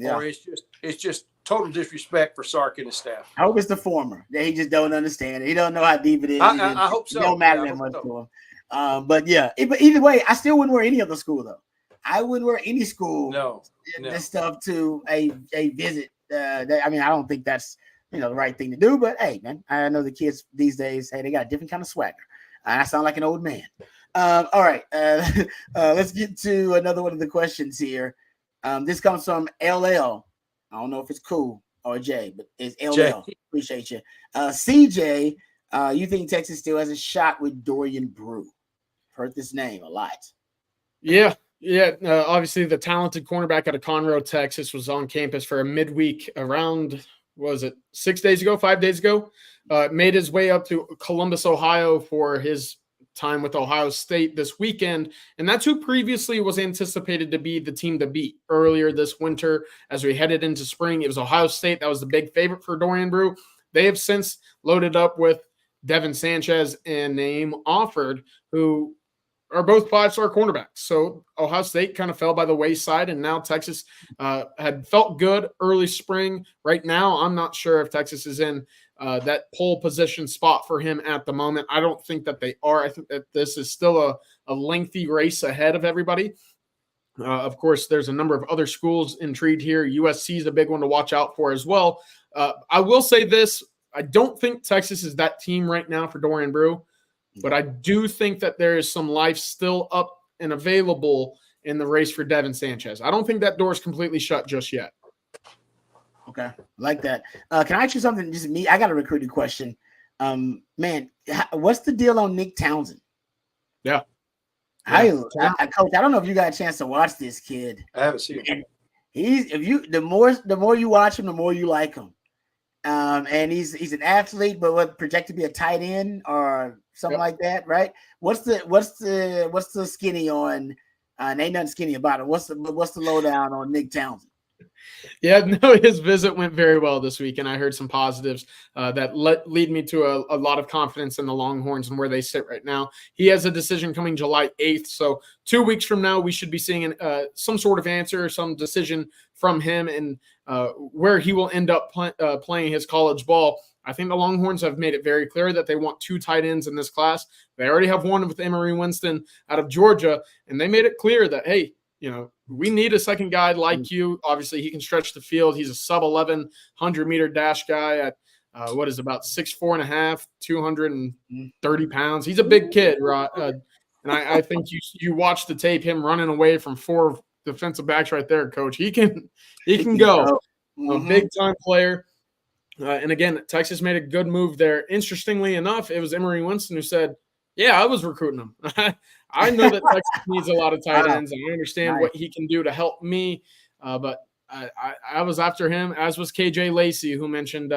or it's just total disrespect for Sark and his staff. I hope it's the former. That he just don't understand it. He don't know how deep it is. I hope so. It don't matter that much to him. But either way, I still wouldn't wear any other school though. I wouldn't wear any school. This stuff to a visit. I don't think that's the right thing to do. But hey, man, I know the kids these days. Hey, they got a different kind of swagger. I sound like an old man. All right, let's get to another one of the questions here. This comes from LL. I don't know if it's cool or Jay, but it's LL. Jay. Appreciate you. CJ, you think Texas still has a shot with Dorian Brew? Heard this name a lot. Yeah. Obviously, the talented cornerback out of Conroe, Texas, was on campus for a midweek around, 5 days ago? Made his way up to Columbus, Ohio for his time with Ohio State this weekend, and that's who previously was anticipated to be the team to beat earlier this winter as we headed into spring. It was Ohio State that was the big favorite for Dorian Brew. they have since loaded up with Devin Sanchez and Naeem Offord, who are both 5-star cornerbacks. So Ohio State kind of fell by the wayside, and now Texas had felt good early spring. Right now, I'm not sure if Texas is in that pole position spot for him at the moment. I don't think that they are. I think that this is still a lengthy race ahead of everybody. Of course, there's a number of other schools intrigued here. USC is a big one to watch out for as well. I will say this. I don't think Texas is that team right now for Dorian Brew, but I do think that there is some life still up and available in the race for Devin Sanchez. I don't think that door is completely shut just yet. Okay, like that. Can I ask you something? Just me, I got a recruiting question. Man, what's the deal on Nick Townsend? Yeah. Coach, I don't know if you got a chance to watch this kid. I haven't seen him. The more you watch him, the more you like him. And he's an athlete, but what projected to be a tight end or something like that, right? What's the skinny on? Ain't nothing skinny about it. What's the lowdown on Nick Townsend? Yeah, no, his visit went very well this week, and I heard some positives that lead me to a lot of confidence in the Longhorns and where they sit right now. He has a decision coming July 8th, so 2 weeks from now, we should be seeing some sort of answer, some decision from him, and where he will end up playing his college ball. I think the Longhorns have made it very clear that they want 2 tight ends in this class. They already have one with Emory Winston out of Georgia, and they made it clear that, hey, we need a second guy like you. Obviously, he can stretch the field. He's a sub-11 100-meter dash guy at, about 6'4.5", 230 pounds. He's a big kid, right? And I think you watch the tape, him running away from 4 defensive backs right there, Coach. He can go. A big-time player. And again, Texas made a good move there. Interestingly enough, it was Emory Winston who said, yeah, I was recruiting him. I know that Texas needs a lot of tight ends, and I understand what he can do to help me. But I was after him, as was KJ Lacey, who mentioned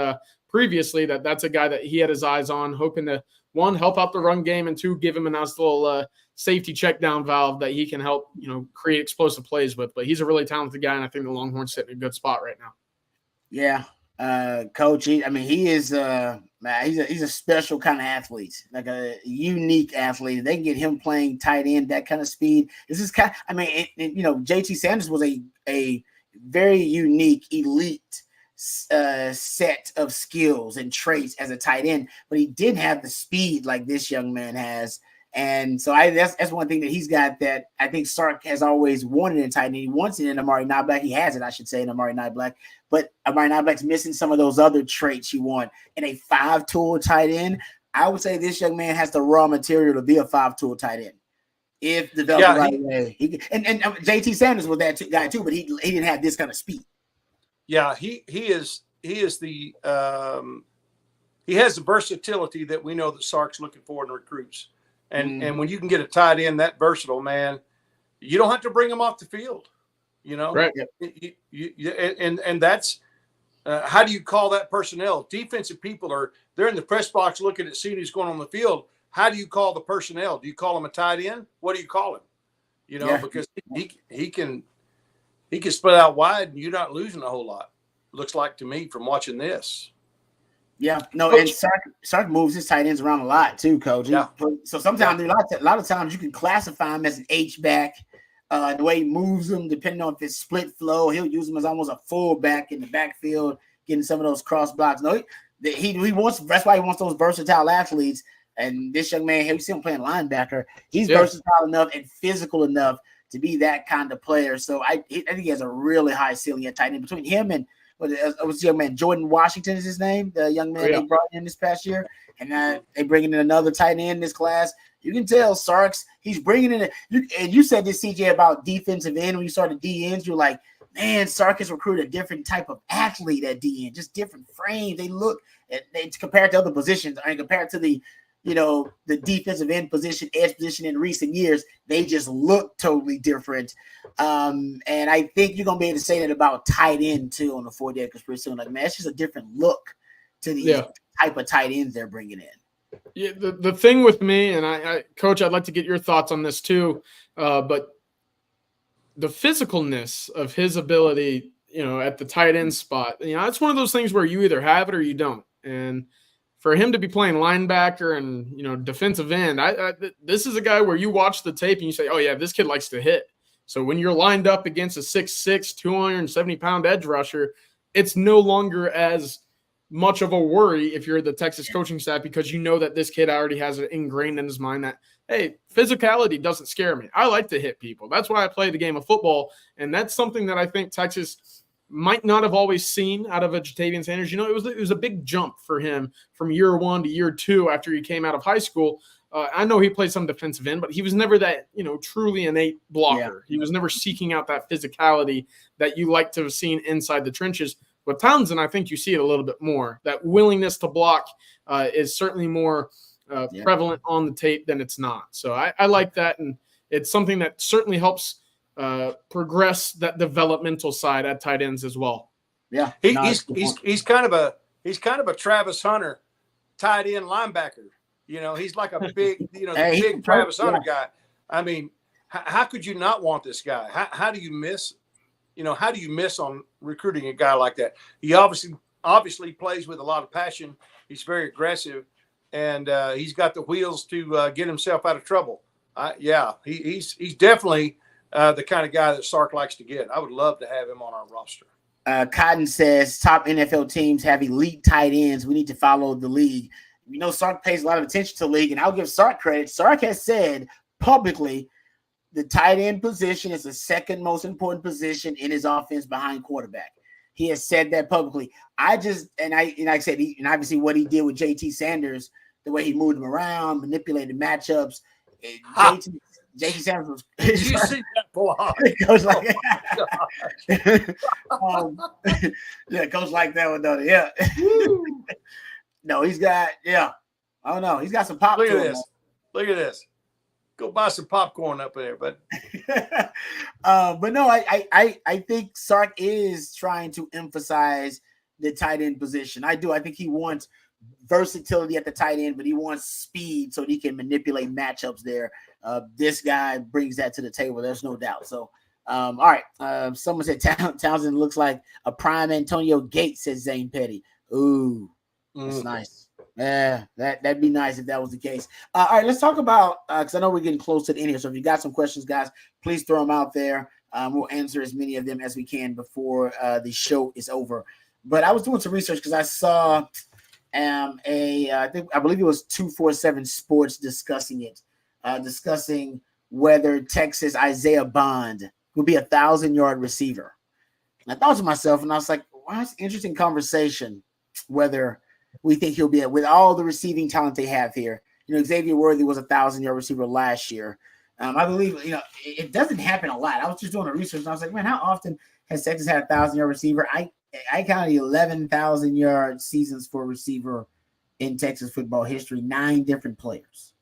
previously that's a guy that he had his eyes on, hoping to, 1, help out the run game, and 2, give him a nice little safety check down valve that he can help, create explosive plays with. But he's a really talented guy, and I think the Longhorns sit in a good spot right now. Yeah. Coach, he is he's a special kind of athlete, like a unique athlete. They can get him playing tight end, that kind of speed. This is JT Sanders was a very unique, elite set of skills and traits as a tight end, but he didn't have the speed like this young man has. And so that's one thing that he's got that I think Sark has always wanted in tight end. He wants it in Amari Niblack. He has it, I should say, in Amari Niblack. But Amari Niblack's missing some of those other traits you want in a 5-tool tight end. I would say this young man has the raw material to be a 5-tool tight end if developed the right way. And JT Sanders was that guy too, but he didn't have this kind of speed. Yeah, he has the versatility that we know that Sark's looking for in recruits. And when you can get a tight end that versatile, man, you don't have to bring him off the field, Right. And that's how do you call that personnel? Defensive people they're in the press box looking at seeing who's going on the field. How do you call the personnel? Do you call him a tight end? What do you call him? Because he can split out wide and you're not losing a whole lot. Looks like to me from watching this. Yeah, no, Coach, and Sark moves his tight ends around a lot too, Coach. Yeah. So sometimes a lot of times you can classify him as an H-back. The way he moves them, depending on if it's split flow, he'll use them as almost a fullback in the backfield, getting some of those cross blocks. No, he wants. That's why he wants those versatile athletes. And this young man, we see him playing linebacker. He's versatile enough and physical enough to be that kind of player. So I think he has a really high ceiling at tight end. Between him and what's the young man? Jordan Washington is his name, the young man they brought in this past year. And they bringing in another tight end in this class. You can tell Sark's, he's bringing in and you said this, CJ, about defensive end when you started D ends. You're like, man, Sark has recruited a different type of athlete at D end, just different frames. They look compared to other positions, and compared to the defensive end position, edge position in recent years, they just look totally different. And I think you're gonna be able to say that about tight end too on the 40 acres pretty soon. Like, man, it's just a different look to these type of tight ends they're bringing in. Yeah, the thing with me, and I Coach, I'd like to get your thoughts on this too, but the physicalness of his ability, at the tight end spot, it's one of those things where you either have it or you don't. And for him to be playing linebacker and defensive end, this is a guy where you watch the tape and you say, oh yeah, this kid likes to hit. So when you're lined up against a 6'6", 270-pound edge rusher, it's no longer as much of a worry if you're the Texas coaching staff, because you know that this kid already has it ingrained in his mind that, hey, physicality doesn't scare me. I like to hit people. That's why I play the game of football, and that's something that I think Texas might not have always seen out of Ja'Tavion Sanders. It was a big jump for him from year one to year two after he came out of high school. I know he played some defensive end, but he was never that, truly innate blocker. Yeah. He was never seeking out that physicality that you like to have seen inside the trenches. With Townsend, I think you see it a little bit more. That willingness to block is certainly more prevalent on the tape than it's not. So I like that, and it's something that certainly helps progress that developmental side at tight ends as well. Yeah, he's kind of a Travis Hunter tight end linebacker. He's like a big, big Travis Hunter guy. I mean, how could you not want this guy? How do you miss? How do you miss on recruiting a guy like that? He obviously plays with a lot of passion. He's very aggressive, and he's got the wheels to get himself out of trouble. He's definitely the kind of guy that Sark likes to get. I would love to have him on our roster. Cotton says top NFL teams have elite tight ends. We need to follow the league. Sark pays a lot of attention to the league, and I'll give Sark credit. Sark has said publicly the tight end position is the second most important position in his offense behind quarterback. He has said that publicly. I said, and obviously what he did with JT Sanders, the way he moved him around, manipulated matchups. JT Sanders was. Did you see that block? It goes like, goes like that one, though. Yeah. No, he's got. Yeah, I don't know. He's got some pop. Look at this. Go buy some popcorn up there, but no, I think Sark is trying to emphasize the tight end position. I do. I think he wants versatility at the tight end, but he wants speed so that he can manipulate matchups there. This guy brings that to the table. There's no doubt. So, all right. Someone said Townsend looks like a prime Antonio Gates, says Zane Petty. Ooh, that's nice. Yeah, that'd be nice if that was the case. All right, let's talk about because I know we're getting close to the end here. So if you got some questions, guys, please throw them out there. We'll answer as many of them as we can before the show is over. But I was doing some research because I saw I believe it was 247 Sports discussing whether Texas Isaiah Bond would be 1,000-yard receiver. And I thought to myself, and I was like, wow, that's an interesting conversation whether we think he'll be with all the receiving talent they have here. Xavier Worthy was 1,000-yard receiver last year. I believe, it doesn't happen a lot. I was just doing the research and I was like, man, how often has Texas had a 1,000-yard receiver? I counted 11,000-yard seasons for a receiver in Texas football history, 9 different players.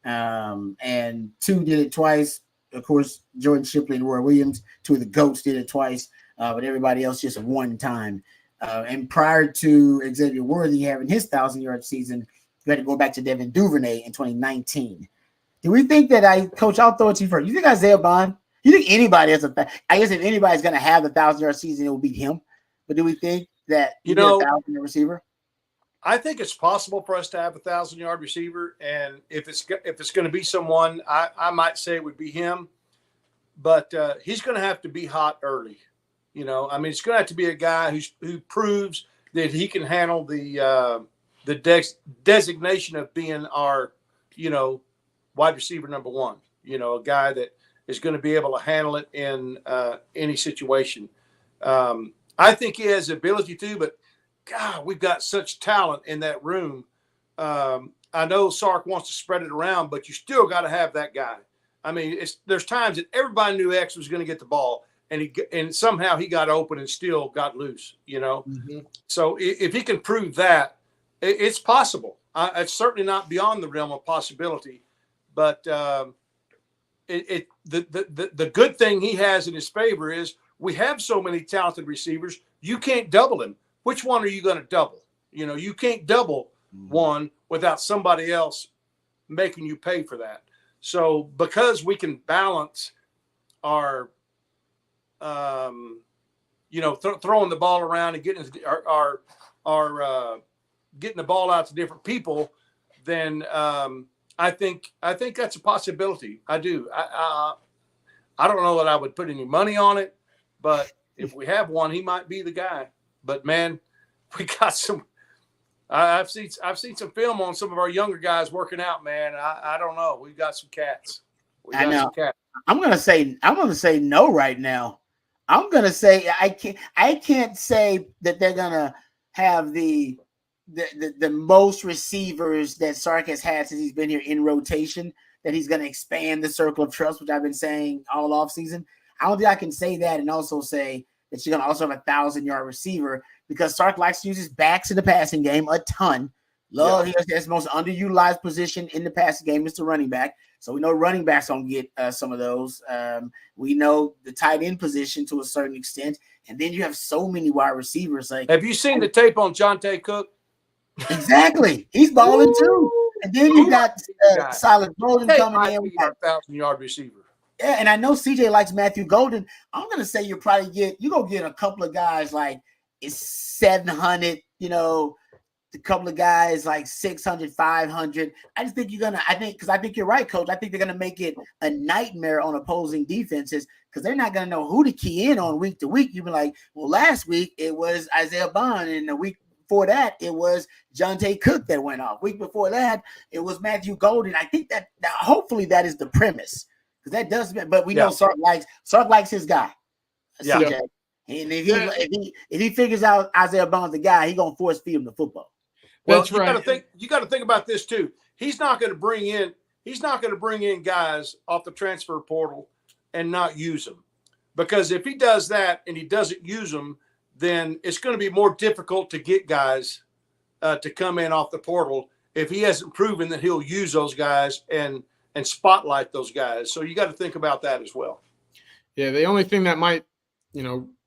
And 2 did it twice. Of course, Jordan Shipley and Roy Williams, 2 of the GOATs did it twice, but everybody else just one time. And prior to Xavier Worthy having his 1,000-yard season, you had to go back to Devin Duvernay in 2019. Do we think that Coach, I'll throw it to you first. You think Isaiah Bond? You think anybody has I guess if anybody's going to have the 1,000-yard season, it will be him. But do we think that a 1,000-yard receiver? I think it's possible for us to have a 1,000-yard receiver, and if it's going to be someone, I might say it would be him. But he's going to have to be hot early. It's going to have to be a guy who proves that he can handle the designation of being our, wide receiver number 1. A guy that is going to be able to handle it in any situation. I think he has the ability to, but God, we've got such talent in that room. I know Sark wants to spread it around, but you still got to have that guy. There's times that everybody knew X was going to get the ball. And somehow he got open and still got loose, Mm-hmm. So if he can prove that, it's possible. It's certainly not beyond the realm of possibility. But the good thing he has in his favor is we have so many talented receivers. You can't double him. Which one are you going to double? You can't double one without somebody else making you pay for that. So because we can balance our throwing the ball around and getting our getting the ball out to different people, then I think that's a possibility. I do. I don't know that I would put any money on it, but if we have one, he might be the guy. But man, we got some. I've seen some film on some of our younger guys working out. Man, I don't know. We've got some cats. I know. I'm gonna say no right now. I'm gonna say I can't say that they're gonna have the most receivers that Sark has had since he's been here in rotation, that he's gonna expand the circle of trust, which I've been saying all offseason. I don't think I can say that and also say that you're gonna also have a 1,000-yard receiver, because Sark likes to use his backs in the passing game a ton. He has the most underutilized position in the passing game is the running back. So we know running backs don't get some of those. We know the tight end position to a certain extent. And then you have so many wide receivers. Like, have you seen the tape on Jonte Cook? Exactly. He's balling too. And then you got Solid Golden coming in. Our 1,000-yard receiver. Yeah, and I know CJ likes Matthew Golden. I'm gonna say you're gonna get a couple of guys like it's 700, a couple of guys like 600, 500. I just think because I think you're right, Coach. I think they're gonna make it a nightmare on opposing defenses, because they're not gonna know who to key in on week to week. You've been like, well, last week it was Isaiah Bond, and the week before that it was Jonte Cook that went off. Week before that it was Matthew Golden. I think that hopefully that is the premise, because that does. But we know Sark likes his guy, CJ. Yeah. And if he figures out Isaiah Bond's the guy, he's gonna force feed him the football. Well, you got to think about this too. He's not going to bring in guys off the transfer portal and not use them, because if he does that and he doesn't use them, then it's going to be more difficult to get guys to come in off the portal if he hasn't proven that he'll use those guys and spotlight those guys. So you got to think about that as well. Yeah, the only thing that might,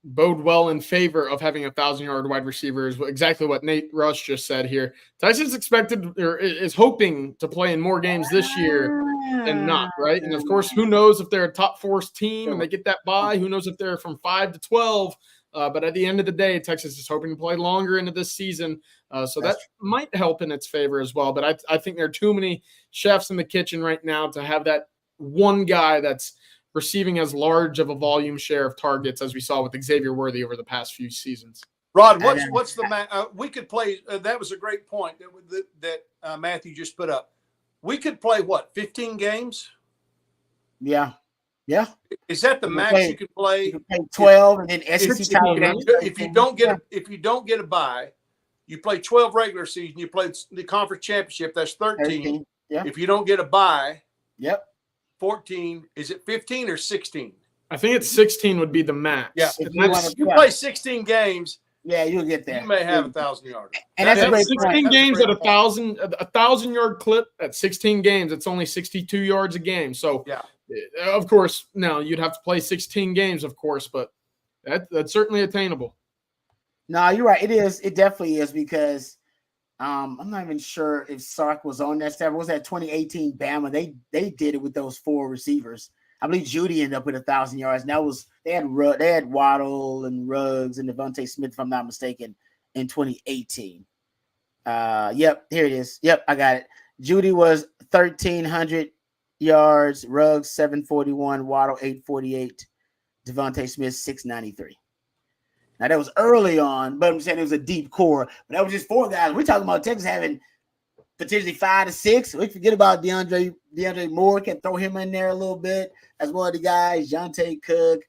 bode well in favor of having a 1,000-yard wide receiver is exactly what Nate Rush just said here. Tyson's expected or is hoping to play in more games this year than not, right? And of course, who knows if they're a top 4 team and they get that bye? Who knows if they're from 5 to 12? But at the end of the day, Texas is hoping to play longer into this season, so that might help in its favor as well. But I think there are too many chefs in the kitchen right now to have that one guy that's receiving as large of a volume share of targets as we saw with Xavier Worthy over the past few seasons. Rod, what's the we could play? That was a great point that Matthew just put up. We could play 15 games? Yeah. Is that the max you can play? You can play 12 and then SEC title. If you don't get a bye, you play 12 regular season. You play the conference championship. That's 13. Yeah. If you don't get a bye, 14. Is it 15 or 16? I think it's 16 would be the max. Yeah. If you play 16 games, you'll get there. You may have 1,000 yards. And that's a great 16 point. games at a 1,000-yard clip at 16 games. It's only 62 yards a game. So of course, now you'd have to play 16 games, of course, but that's certainly attainable. No, you're right. It is. It definitely is, because I'm not even sure if Sark was on that staff. It was that 2018 Bama. They did it with those 4 receivers. I believe Judy ended up with 1,000 yards. And that was they had Waddle and Ruggs and Devontae Smith, if I'm not mistaken, in 2018. Yep, here it is. Yep, I got it. Judy was 1,300 yards, Ruggs 741, Waddle 848, Devontae Smith 693. Now, that was early on, but I'm saying it was a deep core. But that was just 4 guys. We're talking about Texas having potentially 5 to 6. We forget about DeAndre Moore. Can throw him in there a little bit as one of the guys. Jonte Cook,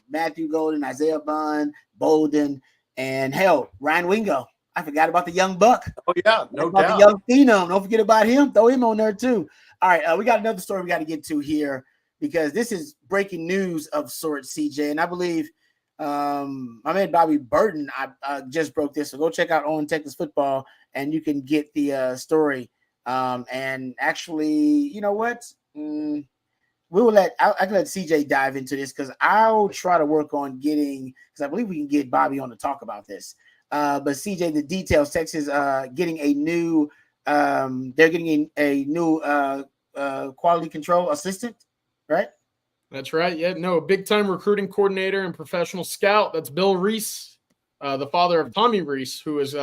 Matthew Golden, Isaiah Bond, Bolden, and hell, Ryan Wingo. I forgot about the young buck. Oh, yeah, no doubt. The young phenom. Don't forget about him. Throw him on there, too. All right, we got another story we got to get to here, because this is breaking news of sorts, CJ. And I believe my man Bobby Burton just broke this. So go check out On Texas Football, and you can get the story. And actually, you know what? I can let CJ dive into this, because I'll try to work on getting, because I believe we can get Bobby on to talk about this. But CJ, the details: Texas getting a new, they're getting a new quality control assistant, right? That's right. Yeah, no, a big-time recruiting coordinator and professional scout. That's Bill Reese. the father of Tommy Rees, who is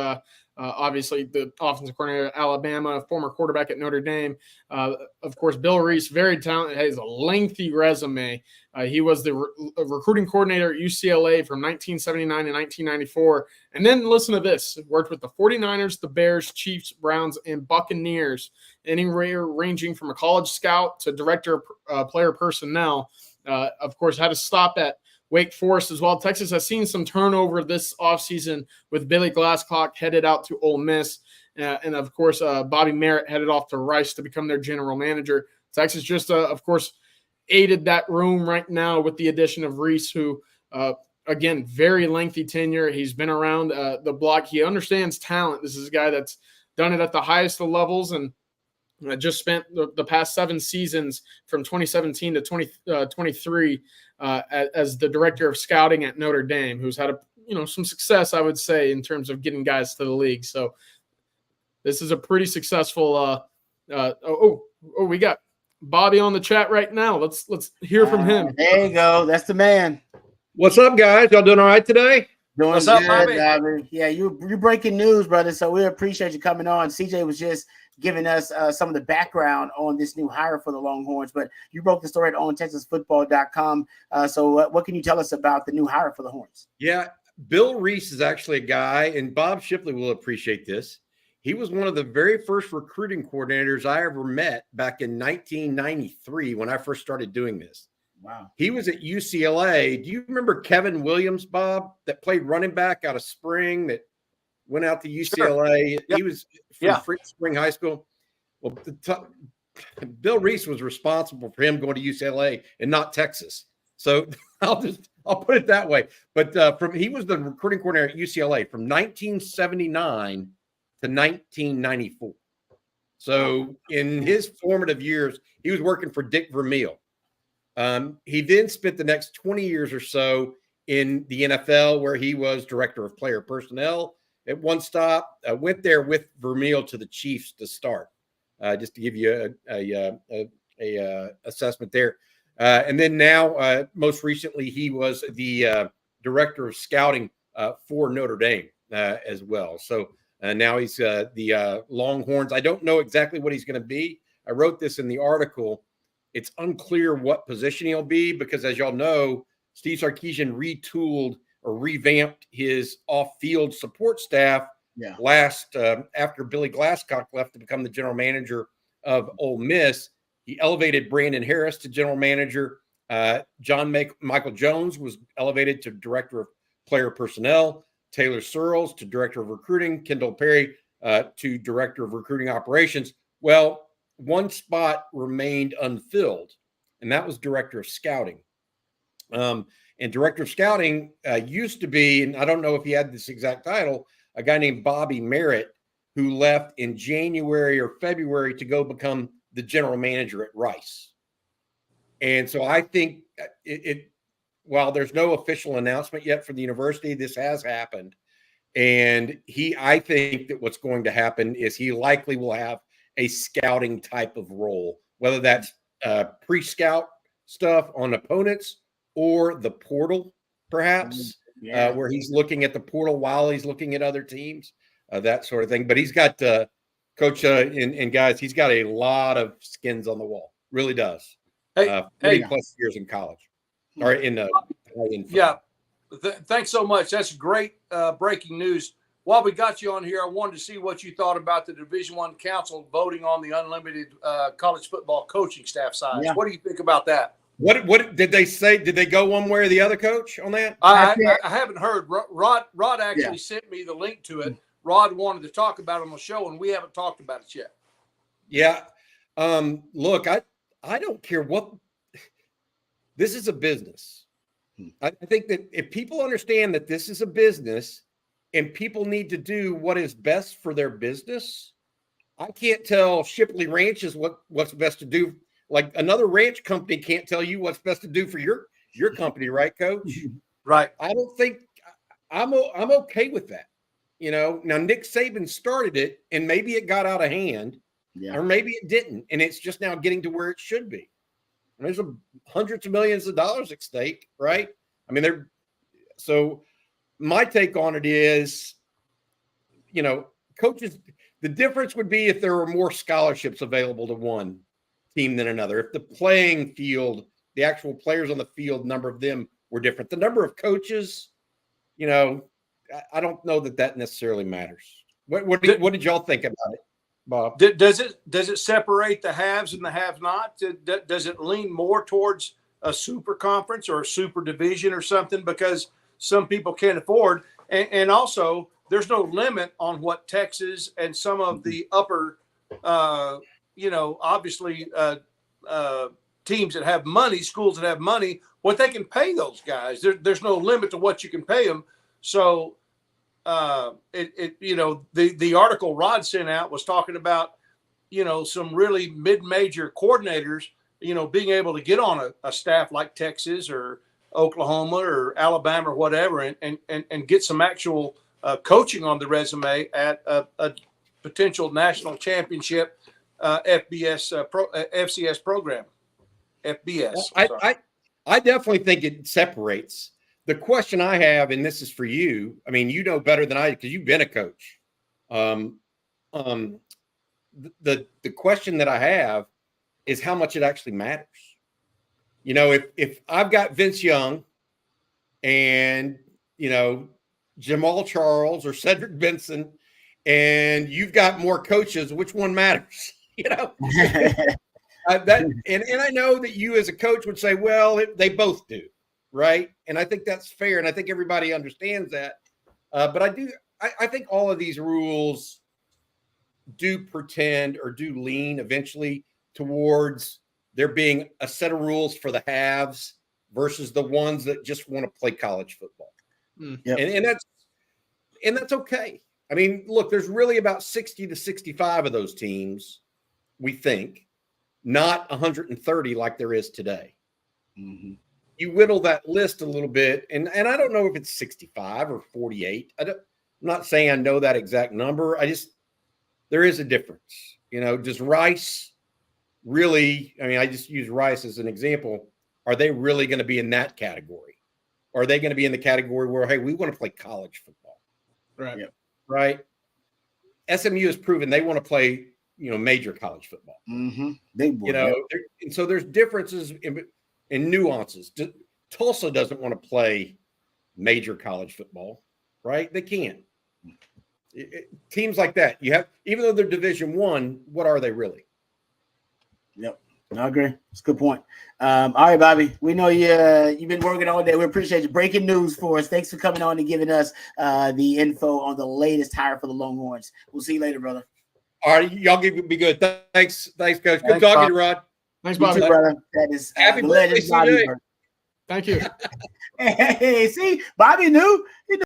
obviously the offensive coordinator at Alabama, former quarterback at Notre Dame. Of course, Bill Rees, very talented, has a lengthy resume. He was the recruiting coordinator at UCLA from 1979 to 1994. And then listen to this, worked with the 49ers, the Bears, Chiefs, Browns, and Buccaneers, anywhere ranging from a college scout to director of player personnel. Of course, had to stop at Wake Forest as well. Texas has seen some turnover this offseason with Billy Glasscock headed out to Ole Miss. And, of course, Bobby Merritt headed off to Rice to become their general manager. Texas just, of course, aided that room right now with the addition of Rees, who, again, very lengthy tenure. He's been around the block. He understands talent. This is a guy that's done it at the highest of levels and just spent the past 7 seasons from 2017 to 2023 as the director of scouting at Notre Dame, who's had some success, I would say, in terms of getting guys to the league. So this is a pretty successful. We got Bobby on the chat right now. Let's hear from him. There you go. That's the man. What's up, guys? Y'all doing all right today? Doing What's good, up, Bobby? Bobby. Yeah, you're breaking news, brother. So we appreciate you coming on. CJ was just giving us some of the background on this new hire for the Longhorns, but you broke the story at OnTexasFootball.com. So what can you tell us about the new hire for the Horns? Yeah, Bill Rees is actually a guy, and Bob Shipley will appreciate this. He was one of the very first recruiting coordinators I ever met back in 1993 when I first started doing this. Wow. He was at UCLA. Do you remember Kevin Williams, Bob, that played running back out of Spring that went out to UCLA? Sure. Yep. He was from Spring High School. Well, Bill Rees was responsible for him going to UCLA and not Texas. So I'll put it that way. But he was the recruiting coordinator at UCLA from 1979 to 1994. So in his formative years, he was working for Dick Vermeil. He then spent the next 20 years or so in the NFL, where he was director of player personnel at one stop. Went there with Vermeil to the Chiefs to start, just to give you a assessment there. And then now, most recently, he was the director of scouting for Notre Dame as well. So now he's the Longhorns. I don't know exactly what he's going to be. I wrote this in the article. It's unclear what position he'll be because, as y'all know, Steve Sarkisian retooled or revamped his off-field support staff last after Billy Glasscock left to become the general manager of Ole Miss. He elevated Brandon Harris to general manager. Michael Jones was elevated to director of player personnel. Taylor Searles to director of recruiting. Kendall Perry to director of recruiting operations. Well, one spot remained unfilled, and that was director of scouting. And director of scouting used to be, and I don't know if he had this exact title, a guy named Bobby Merritt, who left in January or February to go become the general manager at Rice. And so I think while there's no official announcement yet for the university, this has happened. And I think that what's going to happen is he likely will have a scouting type of role, whether that's pre-scout stuff on opponents or the portal, perhaps, where he's looking at the portal while he's looking at other teams, that sort of thing. But he's got, Coach and guys, he's got a lot of skins on the wall, really does. 40 plus years in college or in thanks so much. That's great breaking news. While we got you on here, I wanted to see what you thought about the Division I Council voting on the unlimited college football coaching staff size. Yeah. What do you think about that? What did they say? Did they go one way or the other, Coach, on that? I haven't heard. Rod actually sent me the link to it. Rod wanted to talk about it on the show, and we haven't talked about it yet. Yeah. Look, I don't care what – this is a business. I think that if people understand that this is a business and people need to do what is best for their business, I can't tell Shipley Ranches what's best to do. Like another ranch company can't tell you what's best to do for your company, right, Coach? Right. I don't think I'm okay with that. You know, now Nick Saban started it and maybe it got out of hand or maybe it didn't. And it's just now getting to where it should be. And there's hundreds of millions of dollars at stake, right? I mean, my take on it is, coaches, the difference would be if there were more scholarships available to one team than another. If the playing field, the actual players on the field, number of them were different. The number of coaches, I don't know that necessarily matters. What did y'all think about it, Bob? Does it separate the haves and the have-nots? Does it lean more towards a super conference or a super division or something because some people can't afford? And also, there's no limit on what Texas and some of the upper, obviously teams that have money, schools that have money, what they can pay those guys. There's no limit to what you can pay them. So, the article Rod sent out was talking about, some really mid-major coordinators, being able to get on a staff like Texas or Oklahoma or Alabama or whatever, and get some actual coaching on the resume at a potential national championship FCS program. FBS. Well, I definitely think it separates. The question I have, and this is for you, I mean, you know better than I, because you've been a coach. The question that I have is how much it actually matters. If I've got Vince Young and, Jamal Charles or Cedric Benson, and you've got more coaches, which one matters? And I know that you as a coach would say, well, they both do. Right. And I think that's fair. And I think everybody understands that. But I think all of these rules do pretend or do lean eventually towards there being a set of rules for the haves versus the ones that just want to play college football. Yep. And that's okay. I mean, look, there's really about 60 to 65 of those teams, we think, not 130 like there is today. Mm-hmm. You whittle that list a little bit, and I don't know if it's 65 or 48. I'm not saying I know that exact number. There is a difference. Does Rice really, I just use Rice as an example. Are they really going to be in that category? Or are they going to be in the category where, hey, we want to play college football? Right. Yep. Right. SMU has proven they want to play, major college football. Mm-hmm. And so there's differences in nuances. Tulsa doesn't want to play major college football, right? They can't. Teams like that, even though they're Division I, what are they really? Yep, I agree. It's a good point. All right, Bobby, we know you've been working all day. We appreciate you. Breaking news for us. Thanks for coming on and giving us the info on the latest hire for the Longhorns. We'll see you later, brother. All right, y'all be good. Thanks, Coach. Good talking to you, Rod. Thanks, Bobby. You too, brother. That is happy the birthday, legend, Bobby. Thank you. Hey, see, Bobby knew.